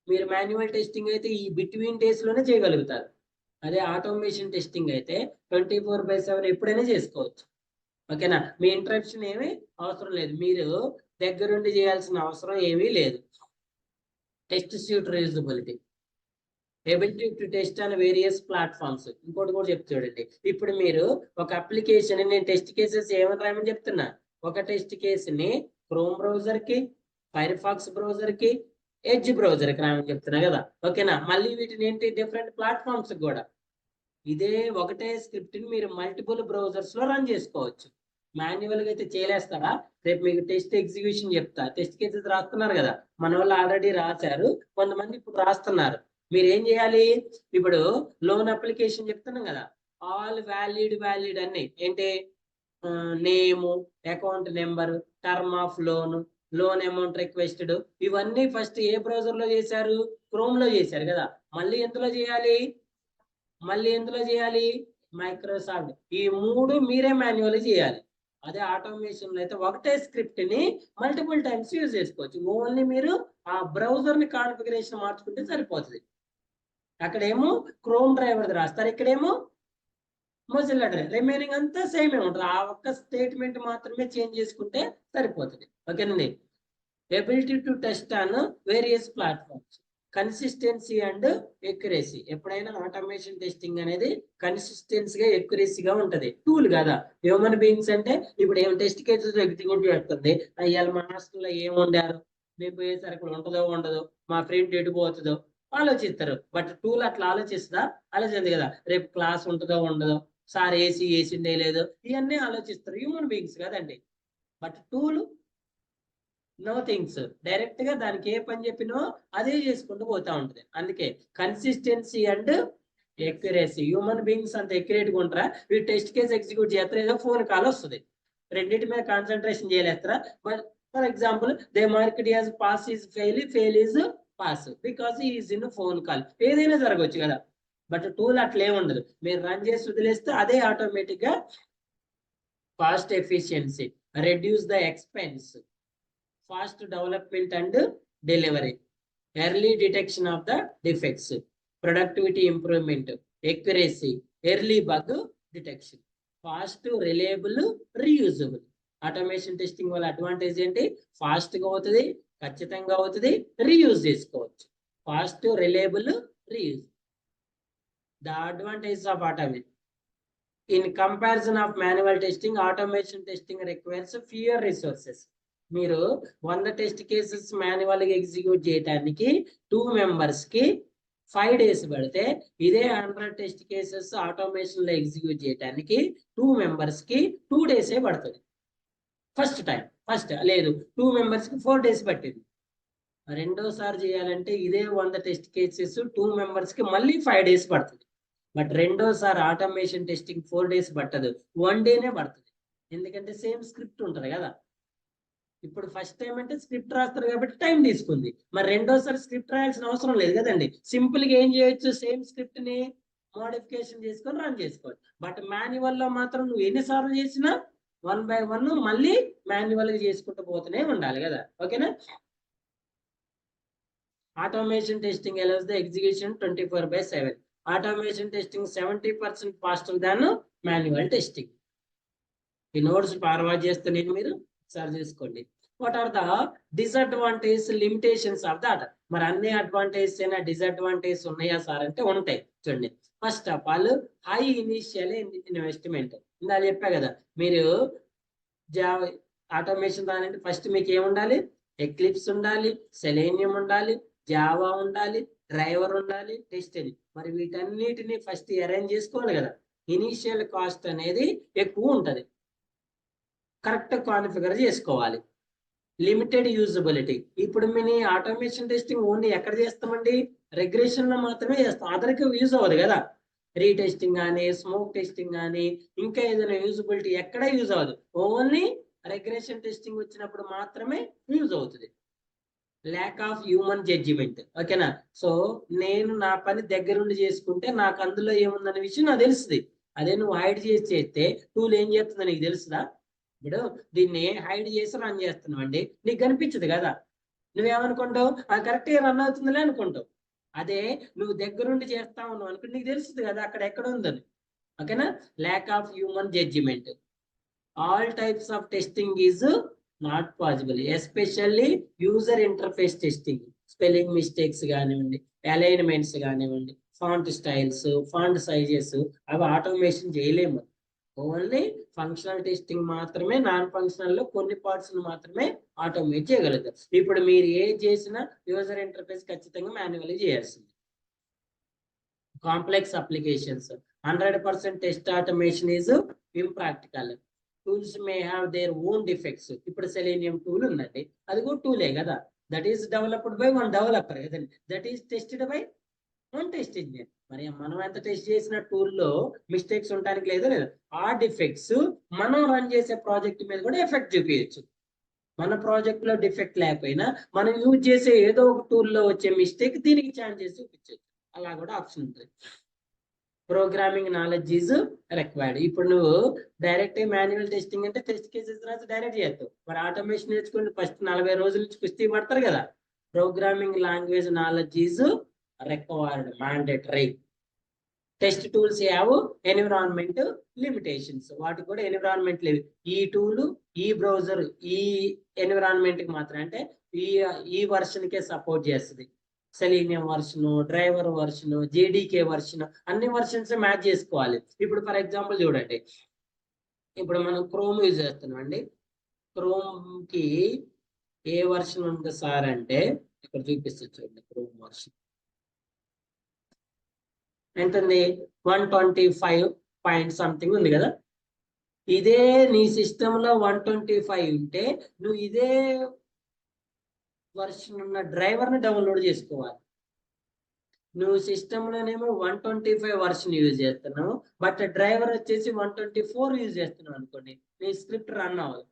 మీరు మాన్యువల్ టెస్టింగ్ అయితే ఈ బిట్వీన్ డేస్ లోనే చేయగలుగుతారు. అదే ఆటోమేషన్ టెస్టింగ్ అయితే 24/7 ఎప్పుడైనా చేసుకోవచ్చు. ఓకేనా, మీ ఇంటరప్షన్ ఏమీ అవసరం లేదు, మీరు దగ్గరుండి చేయాల్సిన అవసరం ఏమీ లేదు. Test suit reusability, ability to test on various platforms. ఇంకోటి కూడా చెప్తా చూడండి, ఇప్పుడు మీరు ఒక అప్లికేషన్, నేను టెస్ట్ కేసెస్ ఏమని రాయమని చెప్తున్నా, ఒక టెస్ట్ కేసుని క్రోమ్ బ్రౌజర్ కి, ఫైర్ ఫాక్స్ బ్రౌజర్ కి, ఎడ్జ్ బ్రౌజర్ కి రాయమని చెప్తున్నా కదా. ఓకేనా, మళ్ళీ వీటిని ఏంటి డిఫరెంట్ ప్లాట్ఫామ్స్ కూడా ఇదే ఒకటే స్క్రిప్ట్ ని మీరు మల్టిపుల్ బ్రౌజర్స్ లో రన్ చేసుకోవచ్చు. మాన్యువల్ గా అయితే చేయలేస్తారా, రేపు మీకు టెస్ట్ ఎగ్జిక్యూషన్ చెప్తా. టెస్ట్ కేసెస్ రాస్తున్నారు కదా, మన వాళ్ళు ఆల్రెడీ రాశారు, కొంతమంది ఇప్పుడు రాస్తున్నారు. మీరు ఏం చేయాలి, ఇప్పుడు లోన్ అప్లికేషన్ చెప్తున్నాం కదా, ఆల్ వ్యాలిడ్ అన్ని ఏంటి, name, account number, term of loan amount requested, ఇవన్నీ ఫస్ట్ ఏ బ్రౌజర్ లో చేశారు, క్రోమ్ లో చేశారు కదా. మళ్ళీ ఎందులో చేయాలి, మైక్రోసాఫ్ట్. ఈ మూడు మీరే మాన్యువల్ చేయాలి. అదే ఆటోమేషన్ లో అయితే ఒకటే స్క్రిప్ట్ ని మల్టిపుల్ టైమ్స్ యూజ్ చేసుకోవచ్చు. ఓన్లీ మీరు ఆ బ్రౌజర్ ని కాన్ఫిగరేషన్ మార్చుకుంటే సరిపోతుంది. అక్కడేమో క్రోమ్ డ్రైవర్ రాస్తారు, ఇక్కడేమో మొజిల్లా డ్రైవర్, రిమైనింగ్ అంతా సేమ్ ఉంటుంది. ఆ ఒక్క స్టేట్మెంట్ మాత్రమే చేంజ్ చేసుకుంటే సరిపోతుంది. ఓకేనండి. Ability to test on various platforms, consistency and accuracy. ఎప్పుడైనా ఆటోమేషన్ టెస్టింగ్ అనేది కన్సిస్టెన్సీగా ఎక్యురసీగా ఉంటది. టూల్ కదా, హ్యూమన్ బీయింగ్స్ అంటే ఇప్పుడు ఏం టెస్ట్ కేసెస్ ఎగ్జిక్యూట్ చేస్తుంది. ఇవాళ మా హాస్టల్లో ఏం వండారు, మేము పోయేసరికి ఉంటుందో ఉండదో, మా ఫ్రెండ్ ఎటు పోతుందో ఆలోచిస్తారు. బట్ టూల్ అట్లా ఆలోచిస్తుందా? ఆలోచించదు కదా. రేపు క్లాస్ ఉంటుందో ఉండదో, సార్ ఏసీ వేసిండే లేదో, ఇవన్నీ ఆలోచిస్తారు హ్యూమన్ బీయింగ్స్ కదండి. But tool no things, direct గా దానికి ఏ పని చెప్పినో అదే చేసుకుంటూ పోతా ఉంటది. అందుకే consistency and accuracy. Human beings అంత ఎక్యురేట్ గా ఉంటారా? వీళ్ళు టెస్ట్ కేసు ఎగ్జిక్యూట్ చేస్తారు, ఏదో ఫోన్ కాల్ వస్తుంది, రెండింటి మీద కాన్సన్ట్రేషన్ చేయలేస్తారా? But for example they market as pass is fail, fail is pass because is in phone call. ఏదైనా జరగవచ్చు కదా. బట్ టూల్ అట్లే ఉండదు, మీరు రన్ చేసి వదిలేస్తే అదే ఆటోమేటిక్ గా fast efficiency, reduce the expense, fast development and delivery, early detection of the defects, productivity improvement, accuracy, early bug detection, fast, reliable, reusable. Automation testing వల్ల అడ్వాంటేజ్ ఏంటి? ఫాస్ట్ గా అవుతుంది, ఖచ్చితంగా అవుతుంది, రీయూజ్ చేసుకోవచ్చు. Fast, reliable, reuse. The advantage of automation in comparison of manual testing, automation testing requires fewer resources. మీరు 100 టెస్ట్ కేసెస్ మాన్యువల్ గా ఎగ్జిక్యూట్ చేయడానికి 2 మెంబర్స్ కి 5 days పడితే, ఇదే 100 టెస్ట్ కేసెస్ ఆటోమేషన్ లో ఎగ్జిక్యూట్ చేయడానికి 2 మెంబర్స్ కి 2 days పడుతుంది. ఫస్ట్ లేదు 2 మెంబర్స్ కి 4 days పట్టింది. రెండోసారి చేయాలంటే ఇదే 100 టెస్ట్ కేసెస్ 2 మెంబర్స్ కి మళ్ళీ 5 days పడుతుంది. బట్ రెండోసారి ఆటోమేషన్ టెస్టింగ్ 4 days పట్టదు, 1 dayనే పడుతుంది. ఎందుకంటే సేమ్ స్క్రిప్ట్ ఉంటుంది కదా. ఇప్పుడు ఫస్ట్ టైం అంటే స్క్రిప్ట్ రాస్తారు కాబట్టి టైం తీసుకుంది, మరి రెండోసారి స్క్రిప్ట్ రాయాల్సిన అవసరం లేదు కదండి. సింపుల్ గా ఏం చేయొచ్చు, సేమ్ స్క్రిప్ట్ ని మోడిఫికేషన్ చేసుకొని రన్ చేసుకోవచ్చు. బట్ మాన్యువల్ లో మాత్రం నువ్వు ఎన్నిసార్లు చేసినా 1 by 1 మళ్ళీ మాన్యువల్ గా చేసుకుంటూ పోతూనే ఉండాలి కదా. ఓకేనా. Automation testing allows the execution 24/7. Automation testing 70% faster than manual testing. ఈ నోట్స్ ఫార్వర్డ్ చేస్తే నేను మీరు ఒకసారి చేసుకోండి. What are the disadvantage, limitations of that? మరి అన్ని అడ్వాంటేజ్ అయినా డిసడ్వాంటేజ్ ఉన్నాయా సార్ అంటే ఉంటాయి. చూడండి, first of all high initial investment. ఇందా చెప్పా కదా, మీరు జావా ఆటోమేషన్ రానంటే ఫస్ట్ మీకు ఏముండాలి? ఎక్లిప్స్ ఉండాలి, సెలేనియం ఉండాలి, జావా ఉండాలి, డ్రైవర్ ఉండాలి, టెస్ట్ అని. మరి వీటన్నిటిని ఫస్ట్ అరేంజ్ చేసుకోవాలి కదా. ఇనిషియల్ కాస్ట్ అనేది ఎక్కువ ఉంటది, కరెక్ట్ కాన్ఫిగర్ చేసుకోవాలి. Limited usability. ఇప్పుడు మీ ఆటోమేషన్ టెస్టింగ్ ఓన్లీ ఎక్కడ చేస్తామండి? రెగ్రెషన్ లో మాత్రమే చేస్తాం, అదరికి యూజ్ అవ్వదు కదా. రీటెస్టింగ్ కానీ, స్మోక్ టెస్టింగ్ కానీ, ఇంకా ఏదైనా యూజబిలిటీ ఎక్కడ యూజ్ అవ్వదు. ఓన్లీ రెగ్రెషన్ టెస్టింగ్ వచ్చినప్పుడు మాత్రమే యూజ్ అవుతుంది. Lack of human judgement. ఓకేనా. సో నేను నా పని దగ్గరుండి చేసుకుంటే నాకు అందులో ఏముందనే విషయం నాకు తెలుస్తుంది. అదే నువ్వు హైడ్ చేసి చేస్తే టూల్ ఏం చేస్తుందో నీకు తెలుసుదా? ఇప్పుడు దీన్ని హైడ్ చేసి రన్ చేస్తున్నావు అండి, నీకు కనిపించదు కదా. నువ్వేమనుకుంటావు? అది కరెక్ట్గా రన్ అవుతుందిలే అనుకుంటావు. అదే నువ్వు దగ్గరుండి చేస్తా ఉన్నావు అనుకుంటే నీకు తెలుస్తుంది కదా అక్కడ ఎక్కడ ఉందని. ఓకేనా. Lack of human judgement. All types of testing is not possible, especially user interface testing. Spelling mistakes కానివ్వండి, అలైన్మెంట్స్ కానివ్వండి, ఫాంట్ స్టైల్స్, ఫాంట్ సైజెస్, అవి ఆటోమేషన్ చేయలేము. ఓన్లీ ఫంక్షనల్ టెస్టింగ్ మాత్రమే, నాన్ ఫంక్షనల్ లో కొన్ని పార్ట్స్ మాత్రమే ఆటోమేట్ చేయగలుగుతారు. ఇప్పుడు మీరు ఏ చేసినా యూజర్ ఇంటర్ఫేస్ ఖచ్చితంగా మాన్యువల్ చేయాల్సింది. Complex applications 100% test automation is impractical. Tools may have their own defects. ఇప్పుడు సెలీనియం టూల్ ఉందండి, అది కూడా టూలే కదా. That is developed by 1 developer కదండి, that is tested by 1 test engineer. మరి మనం ఎంత టెస్ట్ చేసిన టూల్లో మిస్టేక్స్ ఉండడానికి లేదా లేదా, ఆ డిఫెక్ట్స్ మనం రన్ చేసే ప్రాజెక్ట్ మీద కూడా ఎఫెక్ట్ చూపించచ్చు. మన ప్రాజెక్ట్ లో డిఫెక్ట్ లేకపోయినా మనం యూజ్ చేసే ఏదో ఒక టూల్లో వచ్చే మిస్టేక్ దీనికి ఛాన్స్ చేసి చూపించచ్చు. అలా కూడా ఆప్షన్ ఉంటుంది. Programming knowledge is required. ఇప్పుడు నువ్వు డైరెక్ట్ మాన్యువల్ టెస్టింగ్ అంటే టెస్ట్ కేసెస్ రాసి డైరెక్ట్ చేస్తావు. మరి ఆటోమేషన్ నేర్చుకుని ఫస్ట్ 40 రోజుల నుంచి కుస్తీ పడతారు కదా. Programming language knowledge is required, mandatory. Test tools have environment limitations. వాటికి కూడా ఎన్విరాన్మెంట్ లేవు. ఈ టూల్, ఈ బ్రౌజర్ ఈ ఎన్విరాన్మెంట్ కి మాత్రం అంటే ఈ వర్షన్ కే సపోర్ట్ చేస్తుంది. Selenium version, driver version, JDK version, అన్ని వర్షన్స్ మ్యాచ్ చేసుకోవాలి. ఇప్పుడు ఫర్ ఎగ్జాంపుల్ చూడండి, ఇప్పుడు మనం క్రోమ్ యూజ్ చేస్తున్నాం అండి. క్రోమ్ కి ఏ వర్షన్ ఉంది సార్ అంటే ఇక్కడ చూపిస్తుంది చూడండి. క్రోమ్ వర్షన్ ఎంత ఉంది? 125 పాయింట్ సంథింగ్ ఉంది కదా. ఇదే నీ సిస్టమ్ లో 125 ఉంటే నువ్వు ఇదే వర్షన్ ఉన్న డ్రైవర్ ని డౌన్లోడ్ చేసుకోవాలి. నువ్వు సిస్టమ్ లోనేమో 125 వర్షన్ యూజ్ చేస్తున్నావు, బట్ డ్రైవర్ వచ్చేసి 124 యూజ్ చేస్తున్నావు అనుకోండి, నీ స్క్రిప్ట్ రన్ అవ్వదు.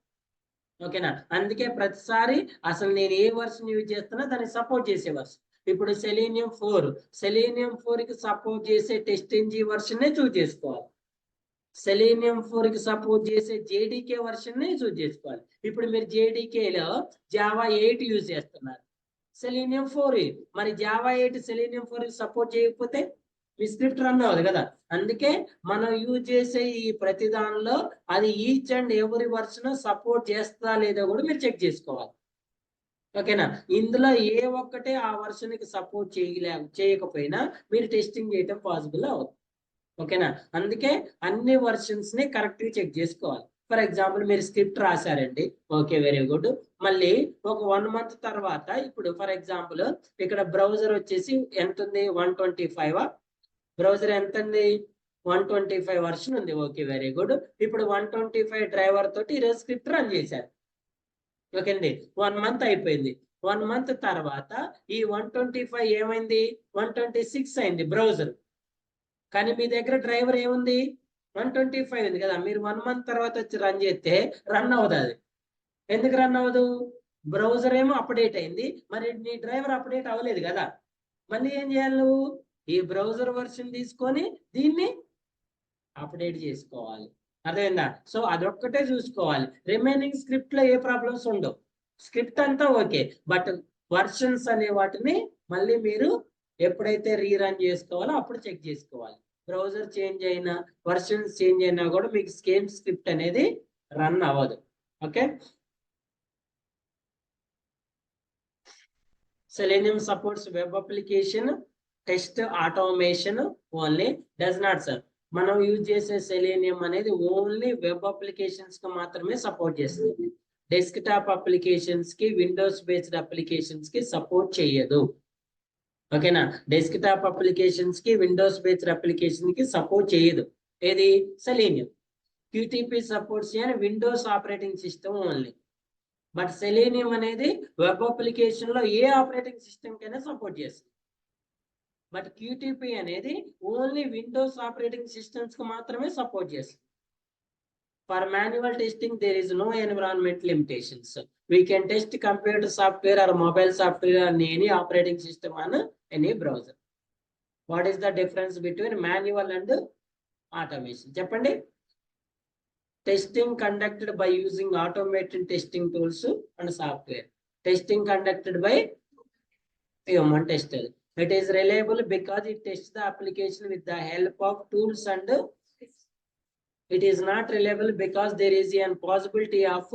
ఓకేనా? అందుకే ప్రతిసారి అసలు నేను ఏ వర్షన్ యూజ్ చేస్తున్నా దాన్ని సపోర్ట్ చేసే వర్షన్. ఇప్పుడు సెలీనియం 4 కి సపోర్ట్ చేసే టెస్టింగ్ వర్షన్ నే చూజ్ చేసుకోవాలి. సెలీనియం 4 కి సపోర్ట్ చేసే జేడీకే వర్షన్ ని చూజ్ చేసుకోవాలి. ఇప్పుడు మీరు జేడీకేలో జావా 8 యూజ్ చేస్తున్నారు, సెలీనియం 4. మరి జావా 8 సెలీనియం 4 కి సపోర్ట్ చేయకపోతే మీ స్క్రిప్ట్ రన్ అవ్వదు కదా. అందుకే మనం యూజ్ చేసే ఈ ప్రతి దానిలో అది ఈచ్ అండ్ ఎవరి వర్షన్ సపోర్ట్ చేస్తా లేదో కూడా మీరు చెక్ చేసుకోవాలి. ఓకేనా? ఇందులో ఏ ఒక్కటే ఆ వర్షన్ కి సపోర్ట్ చేయకపోయినా మీరు టెస్టింగ్ చేయటం పాసిబుల్ అవ్వదు. ఓకేనా? అందుకే అన్ని వర్షన్స్ ని కరెక్ట్ గా చెక్ చేసుకోవాలి. ఫర్ ఎగ్జాంపుల్ మీరు స్క్రిప్ట్ రాశారండి, ఓకే, వెరీ గుడ్. మళ్ళీ ఒక 1 month తర్వాత ఇప్పుడు ఫర్ ఎగ్జాంపుల్ ఇక్కడ బ్రౌజర్ వచ్చేసి ఎంత ఉంది? 125. బ్రౌజర్ ఎంత ఉంది? 125 వర్షన్ ఉంది. Okay, very good. ఇప్పుడు 125 డ్రైవర్ తోటి ఈరోజు స్క్రిప్ట్ రన్ చేశారు. ఓకే అండి, 1 month అయిపోయింది. 1 month తర్వాత ఈ 125 ఏమైంది? 126 అయింది బ్రౌజర్. కానీ మీ దగ్గర డ్రైవర్ ఏముంది? 125 ఉంది కదా. మీరు 1 month తర్వాత వచ్చి రన్ చేస్తే రన్ అవ్వదు. అది ఎందుకు రన్ అవ్వదు? బ్రౌజర్ ఏమో అప్డేట్ అయింది, మరి నీ డ్రైవర్ అప్డేట్ అవ్వలేదు కదా. మళ్ళీ ఏం చేయాలి? నువ్వు ఈ బ్రౌజర్ వర్షన్ తీసుకొని దీన్ని అప్డేట్ చేసుకోవాలి. అర్థమైందా? సో అదొక్కటే చూసుకోవాలి. రిమైనింగ్ స్క్రిప్ట్ లో ఏ ప్రాబ్లమ్స్ ఉండవు. స్క్రిప్ట్ అంతా ఓకే, బట్ వర్షన్స్ అనే వాటిని మళ్ళీ మీరు ఎప్పుడైతే రీరన్ చేసుకోవాలో అప్పుడు చెక్ చేసుకోవాలి. బ్రౌజర్ చేంజ్ అయినా వర్షన్స్ చేంజ్ అయినా కూడా మీకు సేమ్ స్క్రిప్ట్ అనేది రన్ అవ్వదు. Okay. Selenium supports web application test automation only, does not serve. మనం యూజ్ చేసే సెలీనియం అనేది ఓన్లీ వెబ్ అప్లికేషన్స్ కి మాత్రమే సపోర్ట్ చేస్తుంది. డెస్క్టాప్ అప్లికేషన్స్ కి, విండోస్ బేస్డ్ అప్లికేషన్స్ కి సపోర్ట్ చేయదు. ఓకేనా? డెస్క్టాప్ అప్లికేషన్స్ కి, విండోస్ బేస్డ్ అప్లికేషన్ కి సపోర్ట్ చేయదు. ఏది? సెలీనియం. క్యూటీపీ సపోర్ట్స్ చేయని Windows operating system only. But Selenium అనేది వెబ్ అప్లికేషన్ లో ఏ ఆపరేటింగ్ సిస్టమ్ కైనా సపోర్ట్ చేస్తుంది. బట్ క్యూటీపీ అనేది ఓన్లీ విండోస్ ఆపరేటింగ్ సిస్టమ్స్ కు మాత్రమే సపోర్ట్ చేస్తుంది. For manual testing there is no environment limitations. We can test computer software or mobile software on any operating system on any browser. What is the difference between manual and automation? చెప్పండి. Testing conducted by using automated testing tools and software. Testing conducted by human tester. It is reliable because it tests the application with the help of tools, and it is not reliable because there is a possibility of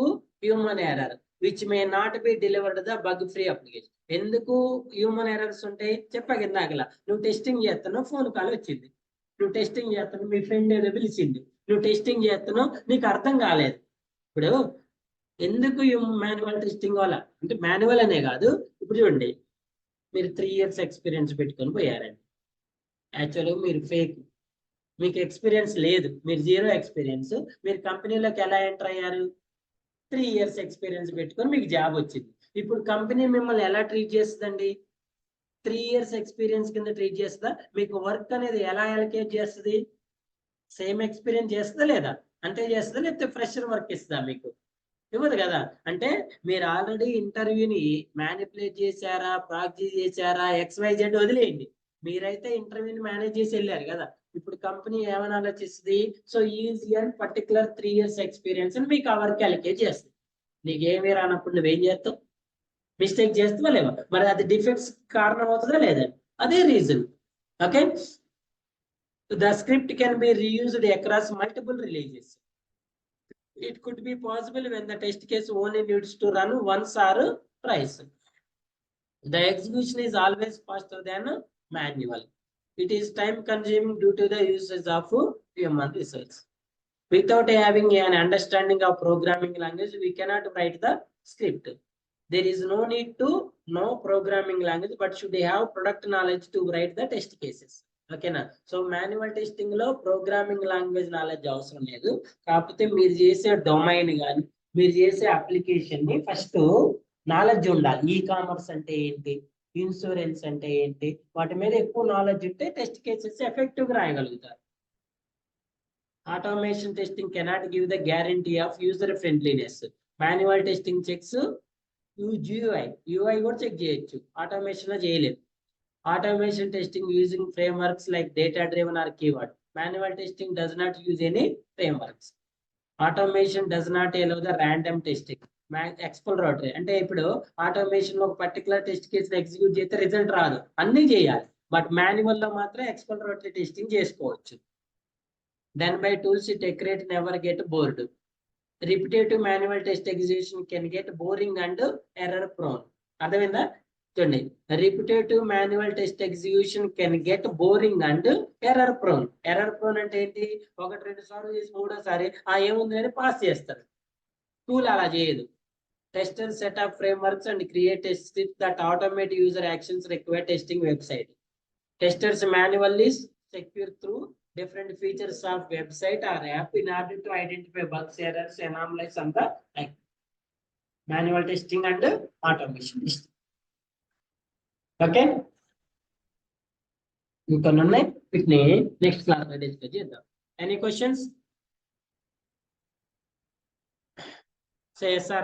human error which may not be delivered the bug-free application. ఎందుకు హ్యూమన్ ఎర్రర్స్ ఉంటాయి? చెప్పగలనా? నువ్వు టెస్టింగ్ చేస్తున్నావు, ఫోన్ కాల్ వచ్చింది. నువ్వు టెస్టింగ్ చేస్తున్నావు, మీ ఫ్రెండ్ ఏదో పిలిచింది, నువ్వు టెస్టింగ్ చేస్తున్నావు, నీకు అర్థం కాలేదు. ఇప్పుడు ఎందుకు మాన్యువల్ టెస్టింగ్ వల్ల అంటే మాన్యువల్ అనే కాదు. ఇప్పుడు చూడండి, మీరు 3 years ఎక్స్పీరియన్స్ పెట్టుకొని పోయారండి. యాక్చువల్గా మీరు ఫేక్, మీకు ఎక్స్పీరియన్స్ లేదు, మీరు 0 ఎక్స్పీరియన్స్. మీరు కంపెనీలోకి ఎలా ఎంటర్ అయ్యారు? 3 years ఎక్స్పీరియన్స్ పెట్టుకొని మీకు జాబ్ వచ్చింది. ఇప్పుడు కంపెనీ మిమ్మల్ని ఎలా ట్రీట్ చేస్తుందండి? 3 years ఎక్స్పీరియన్స్ కింద ట్రీట్ చేస్తుందా? మీకు వర్క్ అనేది ఎలా అలొకేట్ చేస్తుంది? సేమ్ ఎక్స్పీరియన్స్ చేస్తుందా లేదా? అంటే చేస్తుందా, లేకపోతే ఫ్రెషర్ వర్క్ ఇస్తుందా? మీకు ఇవ్వదు కదా. అంటే మీరు ఆల్రెడీ ఇంటర్వ్యూని మ్యానిపులేట్ చేశారా, ప్రాక్టీస్ చేశారా, XYZ వదిలేయండి. మీరైతే ఇంటర్వ్యూని మేనేజ్ చేసి వెళ్ళారు కదా. ఇప్పుడు కంపెనీ ఏమైనా ఆలోచిస్తుంది, so easy and particular 3 years experience అని మీకు అవర్ క్యాలిక్యులేట్ చేస్తుంది. నీకు ఏమీ రానప్పుడు నువ్వేం చేస్తావు? మిస్టేక్ చేస్తావా లేవా? మరి అది డిఫెక్ట్స్ కారణం అవుతుందా లేదా? అదే reason. Okay, the script can be reused across multiple releases. It could be possible when the test case only needs to run once or twice. The execution is always faster than manual. It is time consuming due to the usage of human resource. Without having an understanding of programming language, we cannot write the script. There is no need to know programming language, but should have product knowledge to write the test cases. ఓకేనా? సో మాన్యువల్ టెస్టింగ్ లో ప్రోగ్రామింగ్ లాంగ్వేజ్ నాలెడ్జ్ అవసరం లేదు. కాకపోతే మీరు చేసే డొమైన్ కానీ మీరు చేసే అప్లికేషన్ ని ఫస్ట్ నాలెడ్జ్ ఉండాలి. ఈ కామర్స్ అంటే ఏంటి, ఇన్సూరెన్స్ అంటే ఏంటి, వాటి మీద ఎక్కువ నాలెడ్జ్ ఉంటే టెస్ట్ కేసెస్ ఎఫెక్టివ్ గా రాయగలుగుతారు. Automation testing cannot give the guarantee of user friendliness. Manual testing checks UI కూడా చెక్ చేయొచ్చు, ఆటోమేషన్ లో చేయలేదు. Automation testing using frameworks like data-driven or keyword. Manual testing does not use any frameworks. Automation does not allow the random testing. Exploratory అంటే ఇప్పుడు ఆటోమేషన్ లో ఒక పర్టికులర్ టెస్ట్ కేసు ఎగ్జిక్యూట్ చేస్తే రిజల్ట్ రాదు, అన్ని చేయాలి. బట్ మాన్యువల్ లో మాత్రం ఎక్స్ప్లోరేటరీ టెస్టింగ్ చేసుకోవచ్చు. Then by tools it accurate never get bored. Repetitive manual test execution can get boring and error prone. అర్థమైందా? చూడండి, repetitive manual test execution can get boring and error prone. Error prone అంటే ఏంటి? 1-2 సార్లు చేసి 3వ సారి ఏముంది అని పాస్ చేస్తారు. టూల్ అలా చేయదు. Tester set of frameworks and create test script that automate user actions require testing website. Testers manually secure through different features of website or app in order to identify bugs, errors, anomalies and the like. Manual testing and automation testing. Okay, ఇంకా ఉన్నాయి వీటిని నెక్స్ట్ క్లాస్ లో డిస్కస్ చేద్దాం. Any questions? Say yes or no.